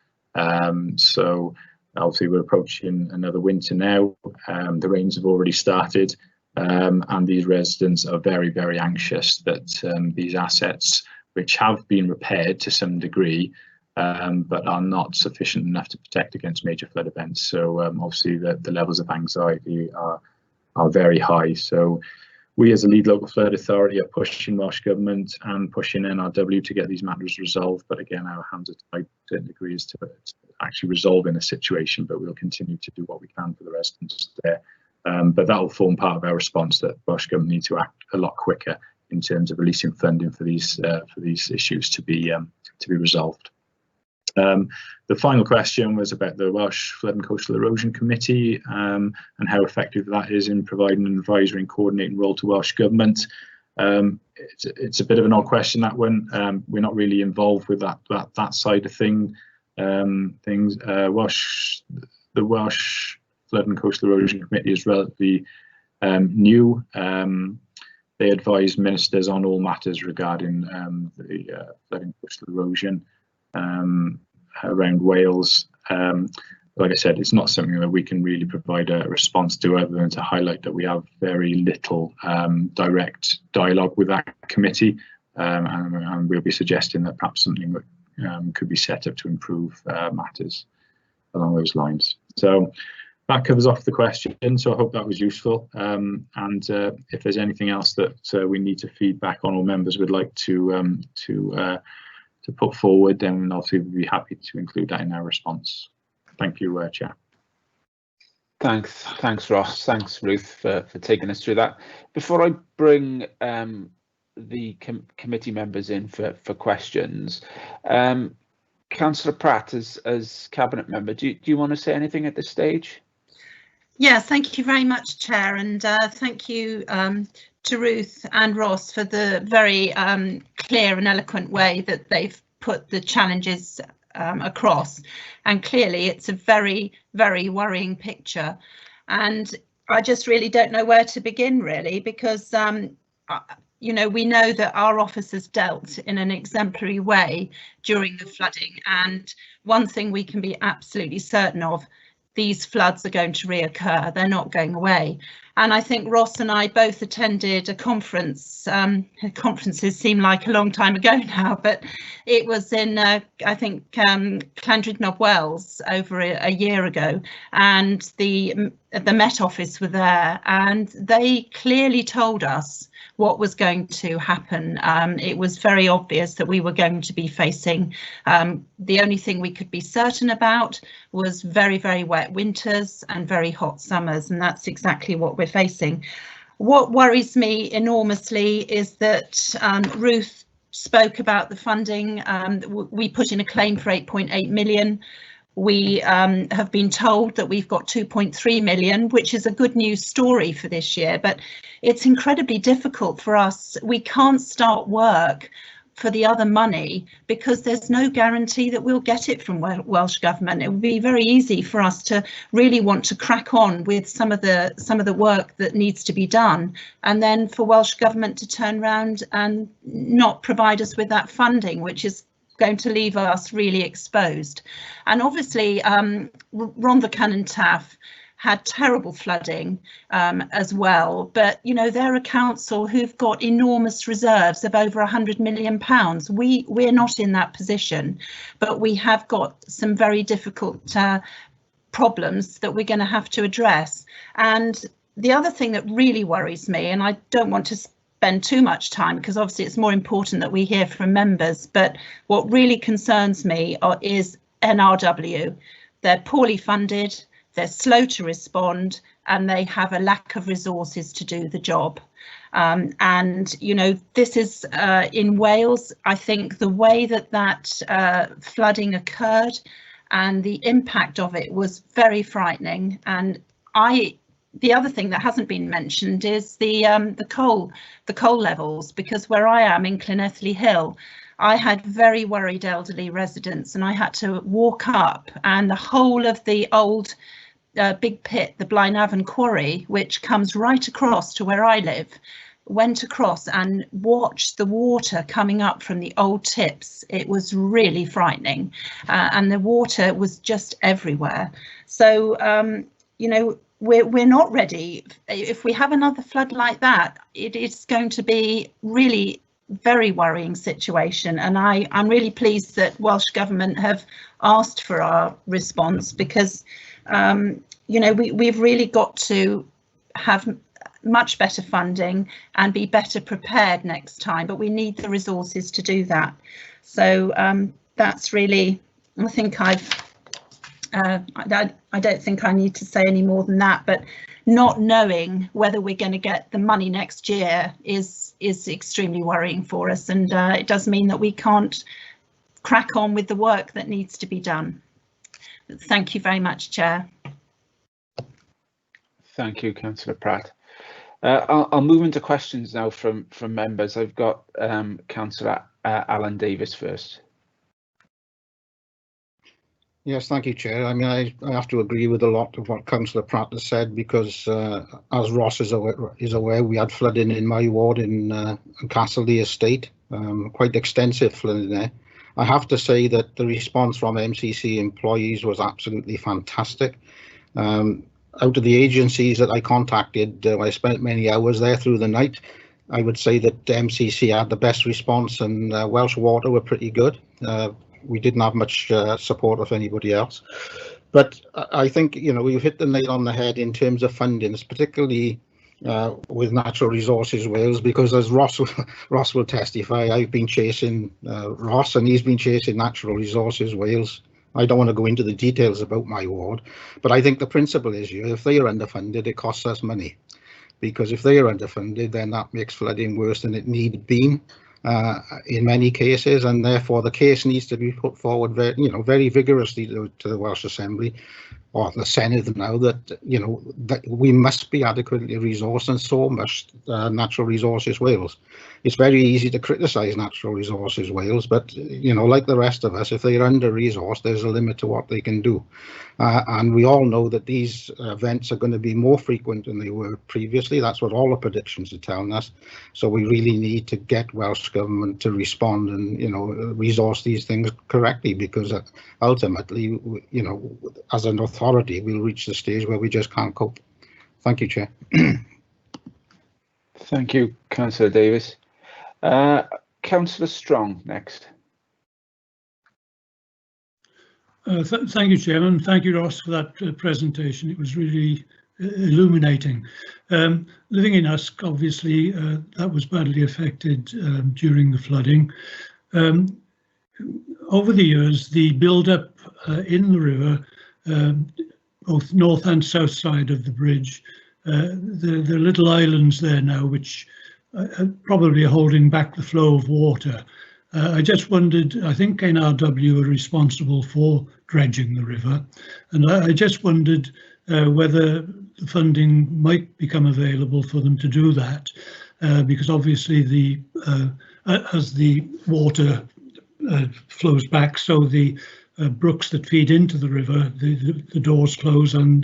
So obviously we're approaching another winter now. The rains have already started, and these residents are very, very anxious that these assets, which have been repaired to some degree, but are not sufficient enough to protect against major flood events. So obviously the levels of anxiety are very high. So we as a lead local flood authority are pushing Welsh Government and pushing NRW to get these matters resolved. But again, our hands are tied to a certain degree as to actually resolving the situation, but we'll continue to do what we can for the residents there. But that will form part of our response, that Welsh Government need to act a lot quicker in terms of releasing funding for these issues to be resolved. The final question was about the Welsh Flood and Coastal Erosion Committee and how effective that is in providing an advisory and coordinating role to Welsh Government. It's a bit of an odd question, that one. We're not really involved with that side of things. The Welsh Flood and Coastal Erosion Committee is relatively new. They advise ministers on all matters regarding the flood and coastal erosion around Wales. Like I said, it's not something that we can really provide a response to, other than to highlight that we have very little direct dialogue with that committee, and we'll be suggesting that perhaps something could be set up to improve matters along those lines. So that covers off the question, so I hope that was useful. And if there's anything else that we need to feed back on, or members would like to put forward, then obviously we'd be happy to include that in our response. Thank you, Chair. Thanks, Ross. Thanks, Ruth, for taking us through that. Before I bring the committee members in for questions, Councillor Pratt, as Cabinet Member, do you want to say anything at this stage? Yes, thank you very much, Chair, and thank you to Ruth and Ross for the very clear and eloquent way that they've put the challenges across. And clearly it's a very, very worrying picture. And I just really don't know where to begin, really, because you know, we know that our officers dealt in an exemplary way during the flooding. And one thing we can be absolutely certain of, these floods are going to reoccur. They're not going away. And I think Ross and I both attended a conference. Conferences seem like a long time ago now, but it was in, I think, Llandrindod, Wales over a year ago. And the Met Office were there, and they clearly told us what was going to happen. It was very obvious that we were going to be facing, the only thing we could be certain about was very, very wet winters and very hot summers, and that's exactly what we're facing. What worries me enormously is that Ruth spoke about the funding. We put in a claim for 8.8 million. We have been told that we've got 2.3 million, which is a good news story for this year, but it's incredibly difficult for us. We can't start work for the other money because there's no guarantee that we'll get it from Welsh Government. It would be very easy for us to really want to crack on with some of the work that needs to be done, and then for Welsh Government to turn around and not provide us with that funding, which is going to leave us really exposed. And obviously Rhondda and Taff had terrible flooding as well, but you know, they're a council who've got enormous reserves of over £100 million. We're not in that position, but we have got some very difficult problems that we're going to have to address. And the other thing that really worries me, and I don't want to spend too much time because obviously it's more important that we hear from members, but what really concerns me is NRW. They're poorly funded, they're slow to respond, and they have a lack of resources to do the job. And you know, this is in Wales. I think the way that flooding occurred and the impact of it was very frightening. And the other thing that hasn't been mentioned is the coal levels, because where I am in Llanelli Hill, I had very worried elderly residents, and I had to walk up, and the whole of the old big pit, the Blaenavon quarry, which comes right across to where I live, went across and watched the water coming up from the old tips. It was really frightening, and the water was just everywhere. So you know, we're not ready. If we have another flood like that, it is going to be really very worrying situation. And I'm really pleased that Welsh Government have asked for our response, because you know, we've really got to have much better funding and be better prepared next time, but we need the resources to do that. So that's really, I think I don't think I need to say any more than that, but not knowing whether we're going to get the money next year is extremely worrying for us, and it does mean that we can't crack on with the work that needs to be done. Thank you very much, Chair. Thank you, Councillor Pratt. I'll move into questions now from members. I've got Councillor Alan Davis first. Yes, thank you, Chair. I mean, I have to agree with a lot of what Councillor Pratt has said, because as Ross is aware, we had flooding in my ward in Castledy Estate, quite extensive flooding there. I have to say that the response from MCC employees was absolutely fantastic. Out of the agencies that I contacted, I spent many hours there through the night. I would say that MCC had the best response, and Welsh Water were pretty good. We didn't have much support of anybody else. But I think, you know, we've hit the nail on the head in terms of fundings, particularly with Natural Resources Wales, because as Ross will testify, I've been chasing Ross, and he's been chasing Natural Resources Wales. I don't want to go into the details about my ward, but I think the principle is, if they are underfunded, it costs us money, because if they are underfunded, then that makes flooding worse than it need be in many cases, and therefore the case needs to be put forward very vigorously to the Welsh Assembly, or the Senedd now, that that we must be adequately resourced, and so must Natural Resources Wales. It's very easy to criticise Natural Resources Wales, but like the rest of us, if they're under-resourced, there's a limit to what they can do. And we all know that these events are going to be more frequent than they were previously. That's what all the predictions are telling us. So we really need to get Welsh Government to respond and resource these things correctly, because ultimately, as an authority, we'll reach the stage where we just can't cope. Thank you, Chair. Thank you, Councillor Davis. Councillor Strong next. Thank you, Chairman. Thank you, Ross, for that presentation. It was really illuminating. Living in Usk, obviously, that was badly affected during the flooding. Over the years, the build-up in the river, both north and south side of the bridge, there are little islands there now which probably are holding back the flow of water. I just wondered, I think NRW are responsible for dredging the river, and I just wondered whether the funding might become available for them to do that, because obviously as the water flows back, so the brooks that feed into the river, the doors close, and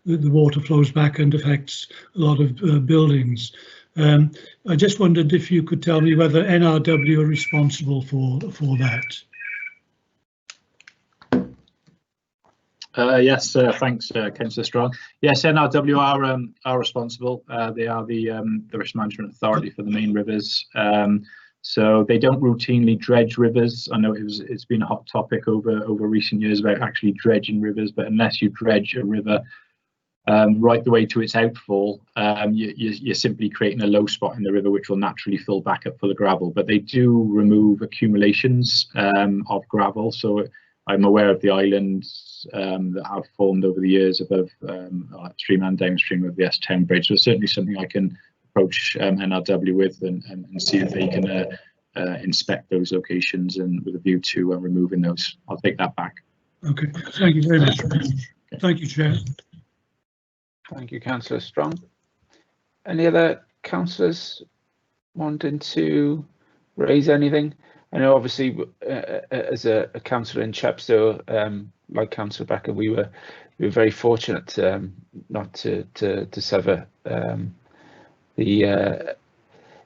the water flows back and affects a lot of buildings. I just wondered if you could tell me whether NRW are responsible for that. Yes, thanks, Councillor Strong. Yes, NRW are responsible. They are the risk management authority for the main rivers. So they don't routinely dredge rivers. I know it's been a hot topic over recent years about actually dredging rivers, but unless you dredge a river right the way to its outfall, you're simply creating a low spot in the river, which will naturally fill back up full of gravel. But they do remove accumulations of gravel. So I'm aware of the islands that have formed over the years above upstream and downstream of the S10 bridge. So certainly something I can approach NRW with and see if they can inspect those locations and with a view to removing those. I'll take that back. Okay, thank you very much. Thank you, Chair. Thank you, Councillor Strong. Any other councillors wanting to raise anything? I know obviously as a councillor in Chepstow, like Councillor Becker, we were very fortunate not to suffer the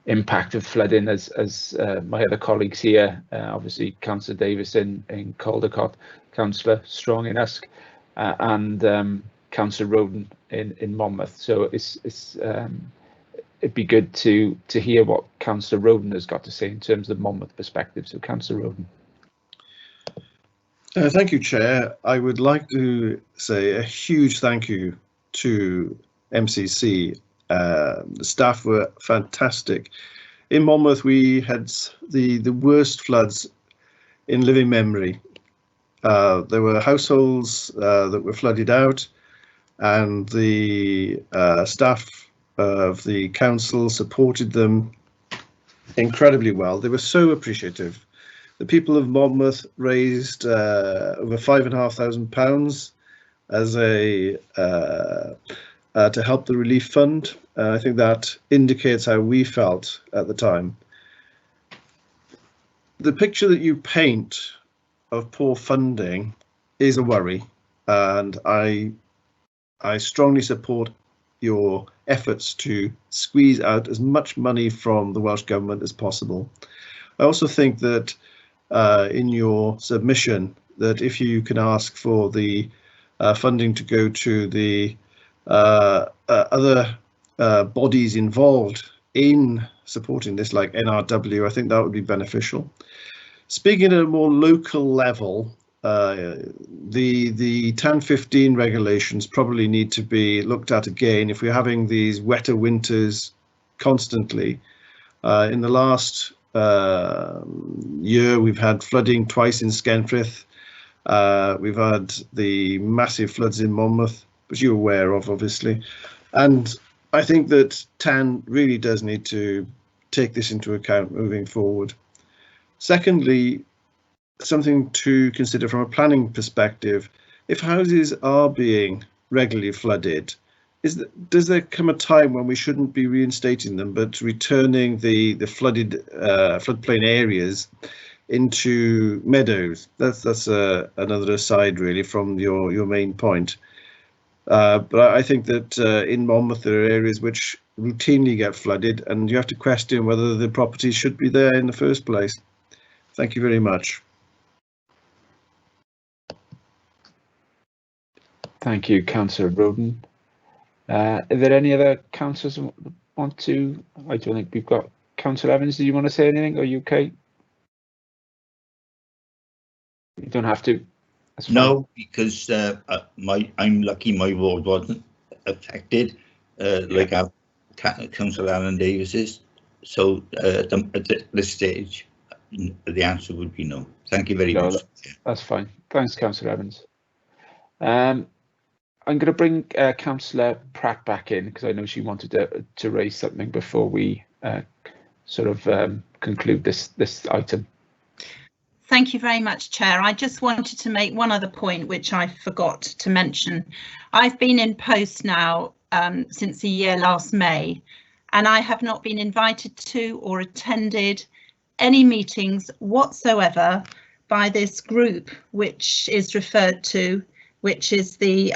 impact of flooding as my other colleagues here, obviously Councillor Davis in Caldecott, Councillor Strong in Usk, and Councillor Roden in Monmouth. So it'd be good to hear what Councillor Roden has got to say in terms of the Monmouth perspective. So Councillor Roden. Thank you, Chair. I would like to say a huge thank you to MCC. The staff were fantastic. In Monmouth, we had the worst floods in living memory. There were households that were flooded out, and the staff of the council supported them incredibly well. They were so appreciative. The people of Monmouth raised over £5,500 as to help the relief fund. I think that indicates how we felt at the time. The picture that you paint of poor funding is a worry, and I strongly support your efforts to squeeze out as much money from the Welsh Government as possible. I also think that in your submission, that if you can ask for the funding to go to the other bodies involved in supporting this, like NRW, I think that would be beneficial. Speaking at a more local level, the TAN 15 regulations probably need to be looked at again if we're having these wetter winters constantly. In the last year, we've had flooding twice in Skenfrith. We've had the massive floods in Monmouth, which you're aware of, obviously. And I think that TAN really does need to take this into account moving forward. Secondly, something to consider from a planning perspective, if houses are being regularly flooded, does there come a time when we shouldn't be reinstating them, but returning the flooded floodplain areas into meadows? That's another aside really from your main point. But I think that in Monmouth there are areas which routinely get flooded, and you have to question whether the properties should be there in the first place. Thank you very much. Thank you, Councillor Roden. Are there any other councillors who want to? I don't think we've got. Councillor Evans, do you want to say anything? Are you okay? You don't have to. No, because I'm lucky my ward wasn't affected like our Councillor Alan Davis is. So at this stage, the answer would be no. Thank you very much. That's fine. Thanks, Councillor Evans. I'm going to bring Councillor Pratt back in because I know she wanted to raise something before we sort of conclude this item. Thank you very much, Chair. I just wanted to make one other point which I forgot to mention. I've been in post now since the year last May, and I have not been invited to or attended any meetings whatsoever by this group which is referred to which is the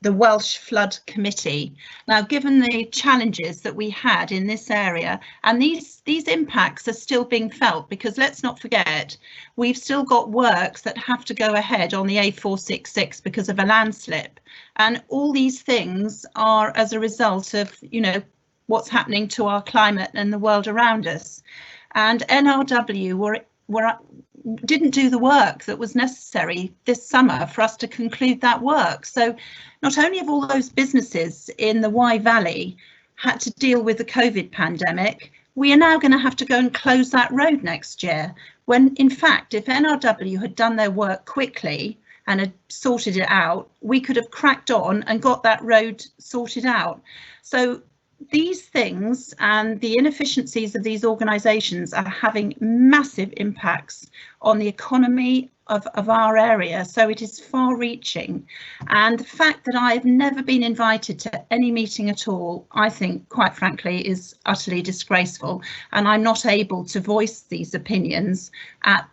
Welsh Flood Committee. Now, given the challenges that we had in this area, and these impacts are still being felt, because let's not forget, we've still got works that have to go ahead on the A466 because of a landslip, and all these things are as a result of, you know, what's happening to our climate and the world around us. And NRW didn't do the work that was necessary this summer for us to conclude that work. So not only have all those businesses in the Wye Valley had to deal with the COVID pandemic, we are now going to have to go and close that road next year, when in fact, if NRW had done their work quickly and had sorted it out, we could have cracked on and got that road sorted out. So these things and the inefficiencies of these organisations are having massive impacts on the economy of our area, so it is far-reaching. And the fact that I've never been invited to any meeting at all, I think, quite frankly, is utterly disgraceful, and I'm not able to voice these opinions at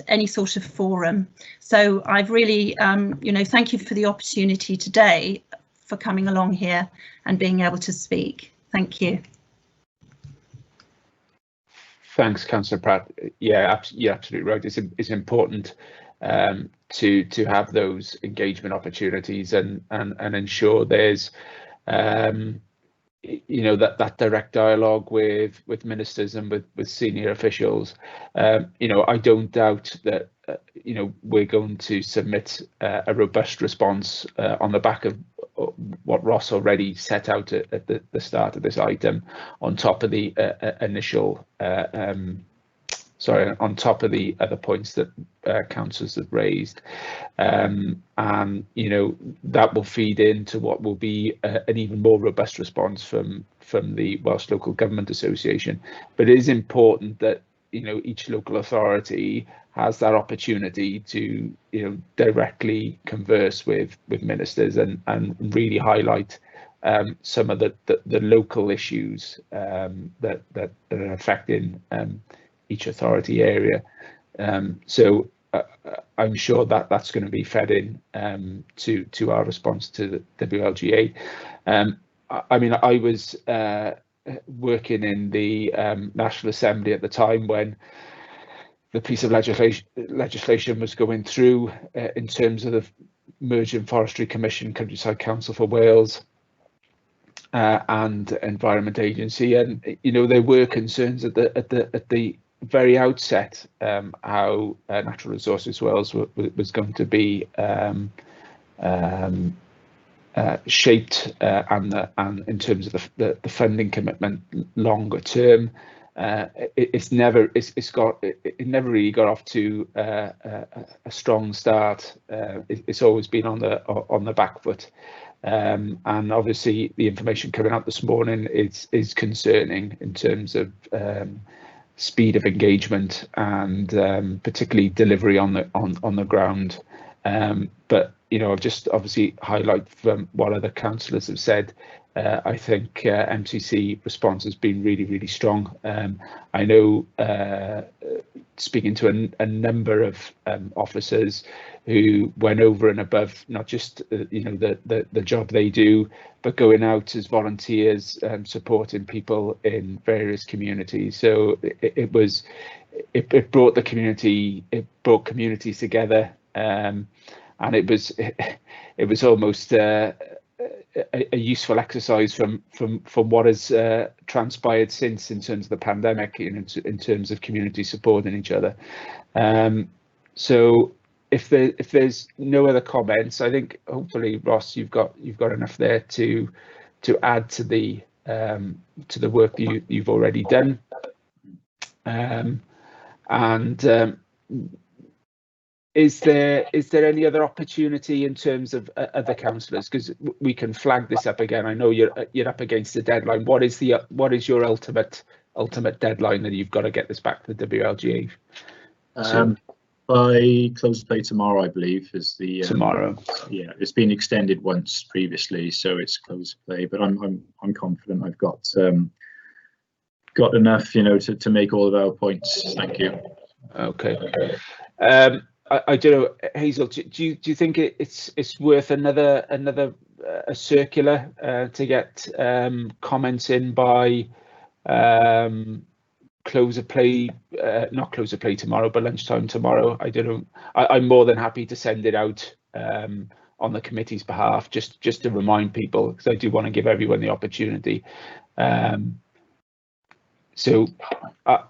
any sort of forum. So I've really, you know, thank you for the opportunity today for coming along here and being able to speak. Thank you. Thanks, Councillor Pratt. Yeah, you're absolutely right. It's important to have those engagement opportunities and ensure there's you know, that direct dialogue with ministers and with senior officials. You know, I don't doubt that you know, we're going to submit a robust response on the back of what Ross already set out at the start of this item, on top of the initial on top of the other points that councillors have raised, and you know, that will feed into what will be an even more robust response from the Welsh Local Government Association. But it is important that, you know, each local authority has that opportunity to, you know, directly converse with ministers and really highlight some of the local issues that are affecting each authority area. So I'm sure that that's going to be fed in to our response to the WLGA. I mean, I was working in the National Assembly at the time when the piece of legislation was going through in terms of the Merging Forestry Commission, Countryside Council for Wales and Environment Agency, and you know, there were concerns at the very outset how Natural Resources Wales was going to be shaped and in terms of the funding commitment longer term. It never really got off to a strong start. It's always been on the back foot, and obviously the information coming out this morning is concerning in terms of speed of engagement and particularly delivery on the ground. But you know, I've just obviously highlight from what other councillors have said. I think MCC response has been really strong. I know, speaking to a number of officers who went over and above, not just you know, the job they do, but going out as volunteers supporting people in various communities. So it brought the community, it brought communities together, and it was almost a useful exercise from what has transpired since, in terms of the pandemic, in terms of community supporting each other. So if there's no other comments, I think hopefully, Ross, you've got enough there to add to the work that you've already done. Is there any other opportunity in terms of other councillors? Because we can flag this up again. I know you're up against the deadline. What is your ultimate deadline that you've got to get this back to the WLGA? By close of play tomorrow, I believe, is the tomorrow. Yeah, it's been extended once previously, so it's close of play. But I'm confident I've got enough, you know, to make all of our points. Thank you. Okay. I don't know, Hazel. Do you think it's worth another a circular to get comments in by close of play, not close of play tomorrow, but lunchtime tomorrow? I don't know. I'm more than happy to send it out on the committee's behalf, just to remind people, because I do want to give everyone the opportunity. So, are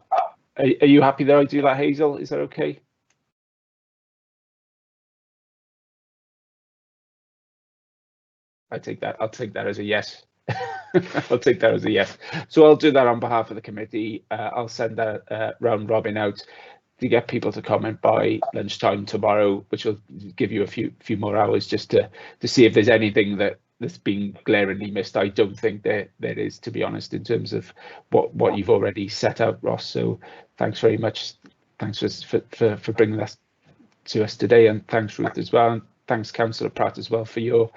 you happy that I do that, Hazel? Is that okay? I'll take that as a yes. I'll take that as a yes. So I'll do that on behalf of the committee. I'll send that round robin out to get people to comment by lunchtime tomorrow, which will give you a few more hours just to see if there's anything that's been glaringly missed. I don't think there is, to be honest, in terms of what you've already set out, Ross. So thanks very much. Thanks for bringing that to us today, and thanks, Ruth, as well, and thanks, Councillor Pratt, as well, for your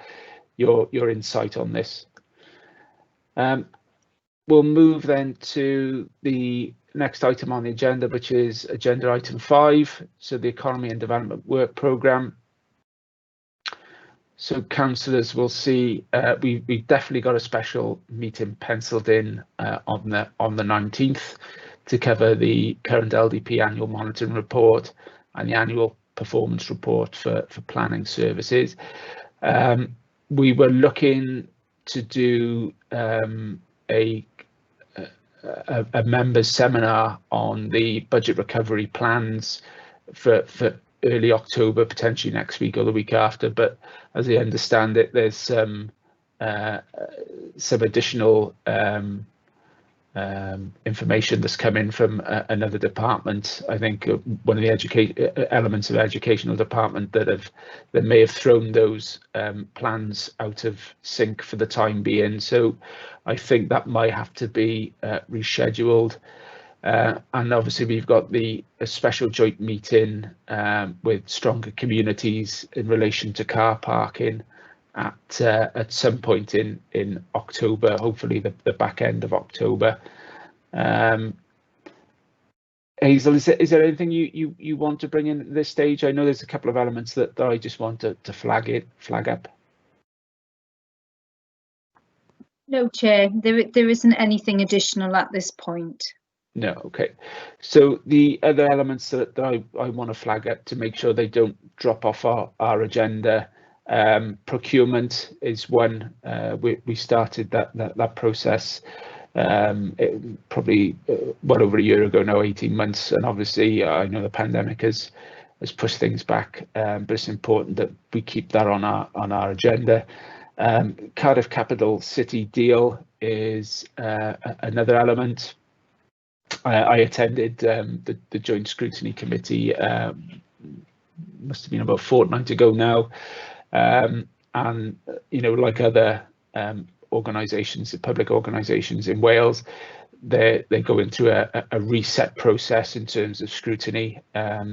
insight on this. We'll move then to the next item on the agenda, which is agenda item 5, so the Economy and Development Work Programme. So councillors will see we've definitely got a special meeting penciled in on the 19th to cover the current LDP annual monitoring report and the annual performance report for planning services. We were looking to do a members seminar on the budget recovery plans for early October, potentially next week or the week after, but as I understand it, there's some additional information that's come in from another department. I think one of the elements of educational department that may have thrown those plans out of sync for the time being. So I think that might have to be rescheduled. And obviously we've got a special joint meeting with Stronger Communities in relation to car parking at some point in October, hopefully the back end of October. Hazel, is there anything you want to bring in at this stage? I know there's a couple of elements that I just want to flag up. No, Chair, there isn't anything additional at this point. No, okay. So the other elements that I want to flag up to make sure they don't drop off our agenda. Procurement is one. We started that process probably well over a year ago now, 18 months, and obviously I know the pandemic has pushed things back, but it's important that we keep that on our agenda. Cardiff Capital City deal is another element. I attended the Joint Scrutiny Committee, must have been about a fortnight ago now, and you know, like other organisations, public organisations in Wales, they're going through a reset process in terms of scrutiny.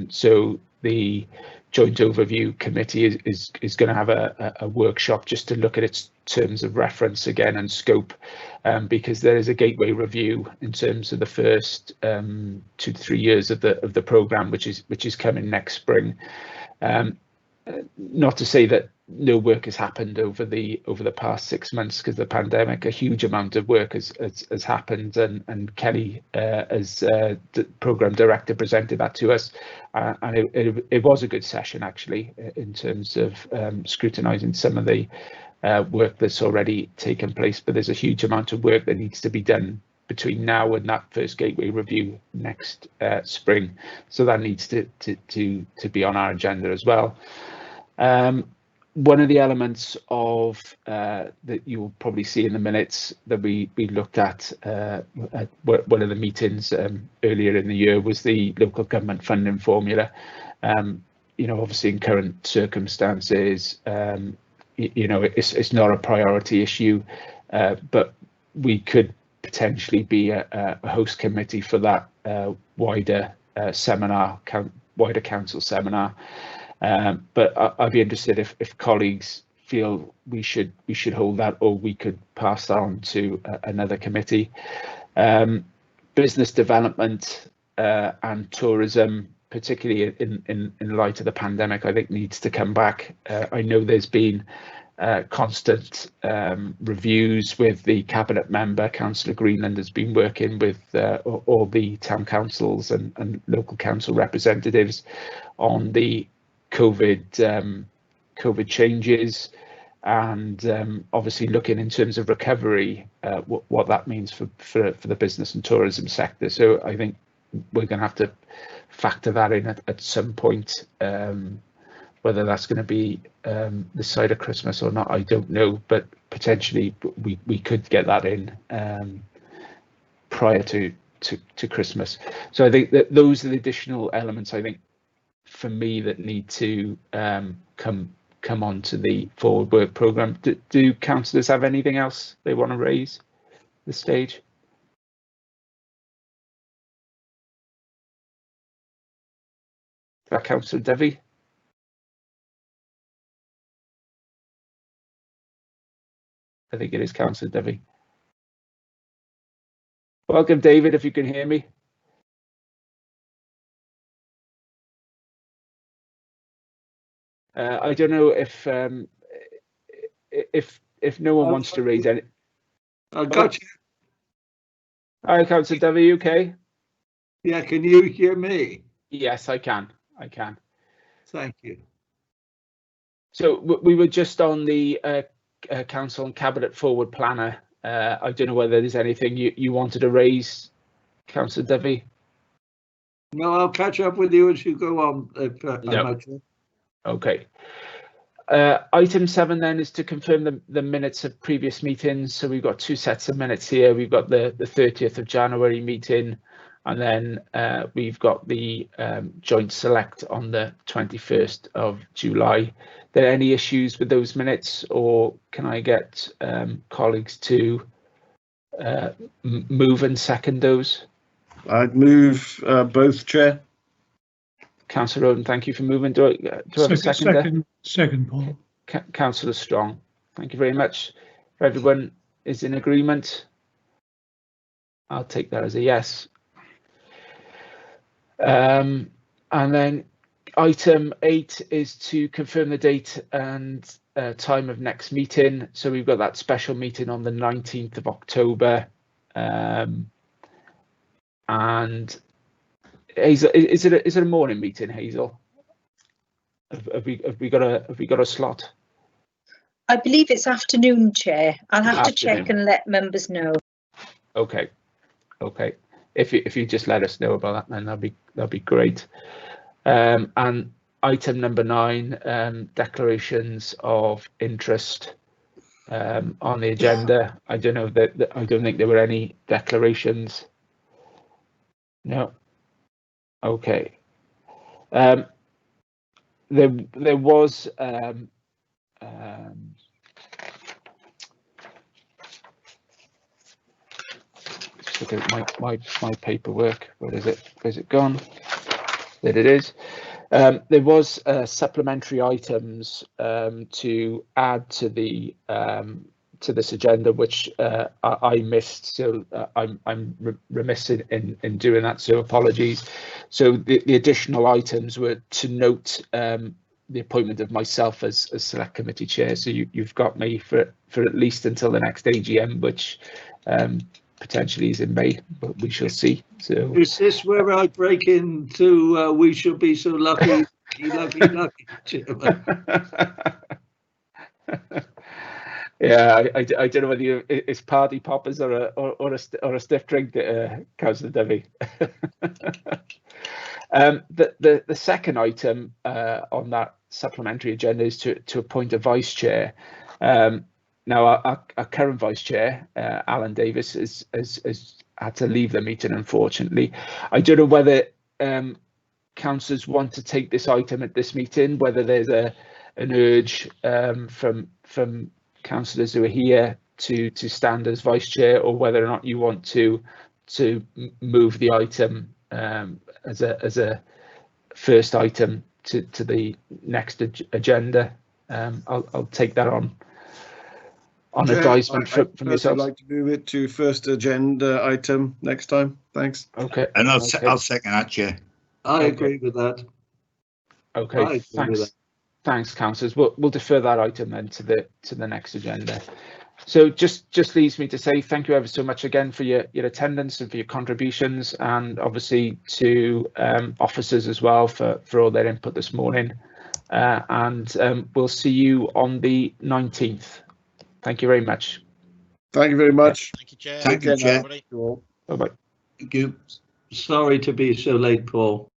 So the Joint Overview Committee is going to have a workshop just to look at its terms of reference again and scope, because there is a gateway review in terms of the first 2 to 3 years of the programme, which is coming next spring. Not to say that no work has happened over the past 6 months because of the pandemic. A huge amount of work has happened, and Kelly, as the programme director, presented that to us, and it was a good session actually in terms of scrutinising some of the work that's already taken place. But there's a huge amount of work that needs to be done between now and that first gateway review next spring, so that needs to be on our agenda as well. One of the elements of that you'll probably see in the minutes that we looked at one of the meetings earlier in the year was the local government funding formula. You know, obviously in current circumstances, you know, it's not a priority issue, but we could potentially be a host committee for that wider seminar, wider council seminar. But I'd be interested if colleagues feel we should hold that, or we could pass that on to another committee. Business development and tourism particularly in light of the pandemic, I think needs to come back. I know there's been constant reviews with the cabinet member. Councillor Greenland has been working with all the town councils and local council representatives on the COVID changes, and obviously looking in terms of recovery, what that means for the business and tourism sector. So I think we're going to have to factor that in at some point. Whether that's going to be this side of Christmas or not, I don't know, but potentially we could get that in prior to Christmas. So I think that those are the additional elements, I think, for me, that need to come onto the forward work programme. Do councillors have anything else they want to raise at this stage? Councillor Devi? I think it is Councillor Devi. Welcome, David, if you can hear me. I don't know if no one wants to raise any. I got you. Hi, Councillor Devi, you okay? Yeah, can you hear me? Yes, I can. I can. Thank you. So we were just on the Council and Cabinet Forward Planner. I don't know whether there's anything you wanted to raise, Councillor Devi. No, I'll catch up with you as you go on. Yep. Okay. Item 7 then is to confirm the minutes of previous meetings. So we've got 2 sets of minutes here. We've got the 30th of January meeting, and then we've got the joint select on the 21st of July. Are there any issues with those minutes, or can I get colleagues to move and second those? I'd move both, Chair. Councillor Roden, thank you for moving. Do I have a second? Second, Paul. Councillor Strong, thank you very much. If everyone is in agreement, I'll take that as a yes. And then item 8 is to confirm the date and time of next meeting. So we've got that special meeting on the 19th of October. And Hazel, is it a morning meeting, Hazel? Have we got a slot? I believe it's afternoon, Chair. I'll have to check and let members know. Okay. Okay. If you just let us know about that, then that'd be great. And item number 9, declarations of interest on the agenda. I don't know that I don't think there were any declarations. No. Okay. There was just look at my paperwork. Where is it? Where's it gone? There it is. There was supplementary items to add to this agenda, which I missed, so I'm remiss in doing that, so apologies. So the additional items were to note the appointment of myself as select committee chair. So you've got me for at least until the next AGM, which potentially is in May, but we shall see. So is this where I break into we shall be so lucky, lucky, Chairman? Yeah, I don't know whether it's party poppers or a stiff drink, Councillor Devi. The second item on that supplementary agenda is to appoint a vice chair. Now our current vice chair, Alan Davis, has had to leave the meeting, unfortunately. I don't know whether councillors want to take this item at this meeting, whether there's an urge from councillors who are here to stand as vice chair, or whether or not you want to move the item as a first item to the next agenda. I'll take that on advisement from yourselves. I'd like to move it to first agenda item next time. Thanks. Okay. And I'll second that, Chair. I agree with that. Okay, thanks, councillors. We'll defer that item then to the next agenda. So just leaves me to say thank you ever so much again for your attendance and for your contributions, and obviously to officers as well for all their input this morning. And we'll see you on the 19th. Thank you very much. Thank you very much. Thank you, Chair. Thank you, Chair. Bye bye. Thank you. Sorry to be so late, Paul.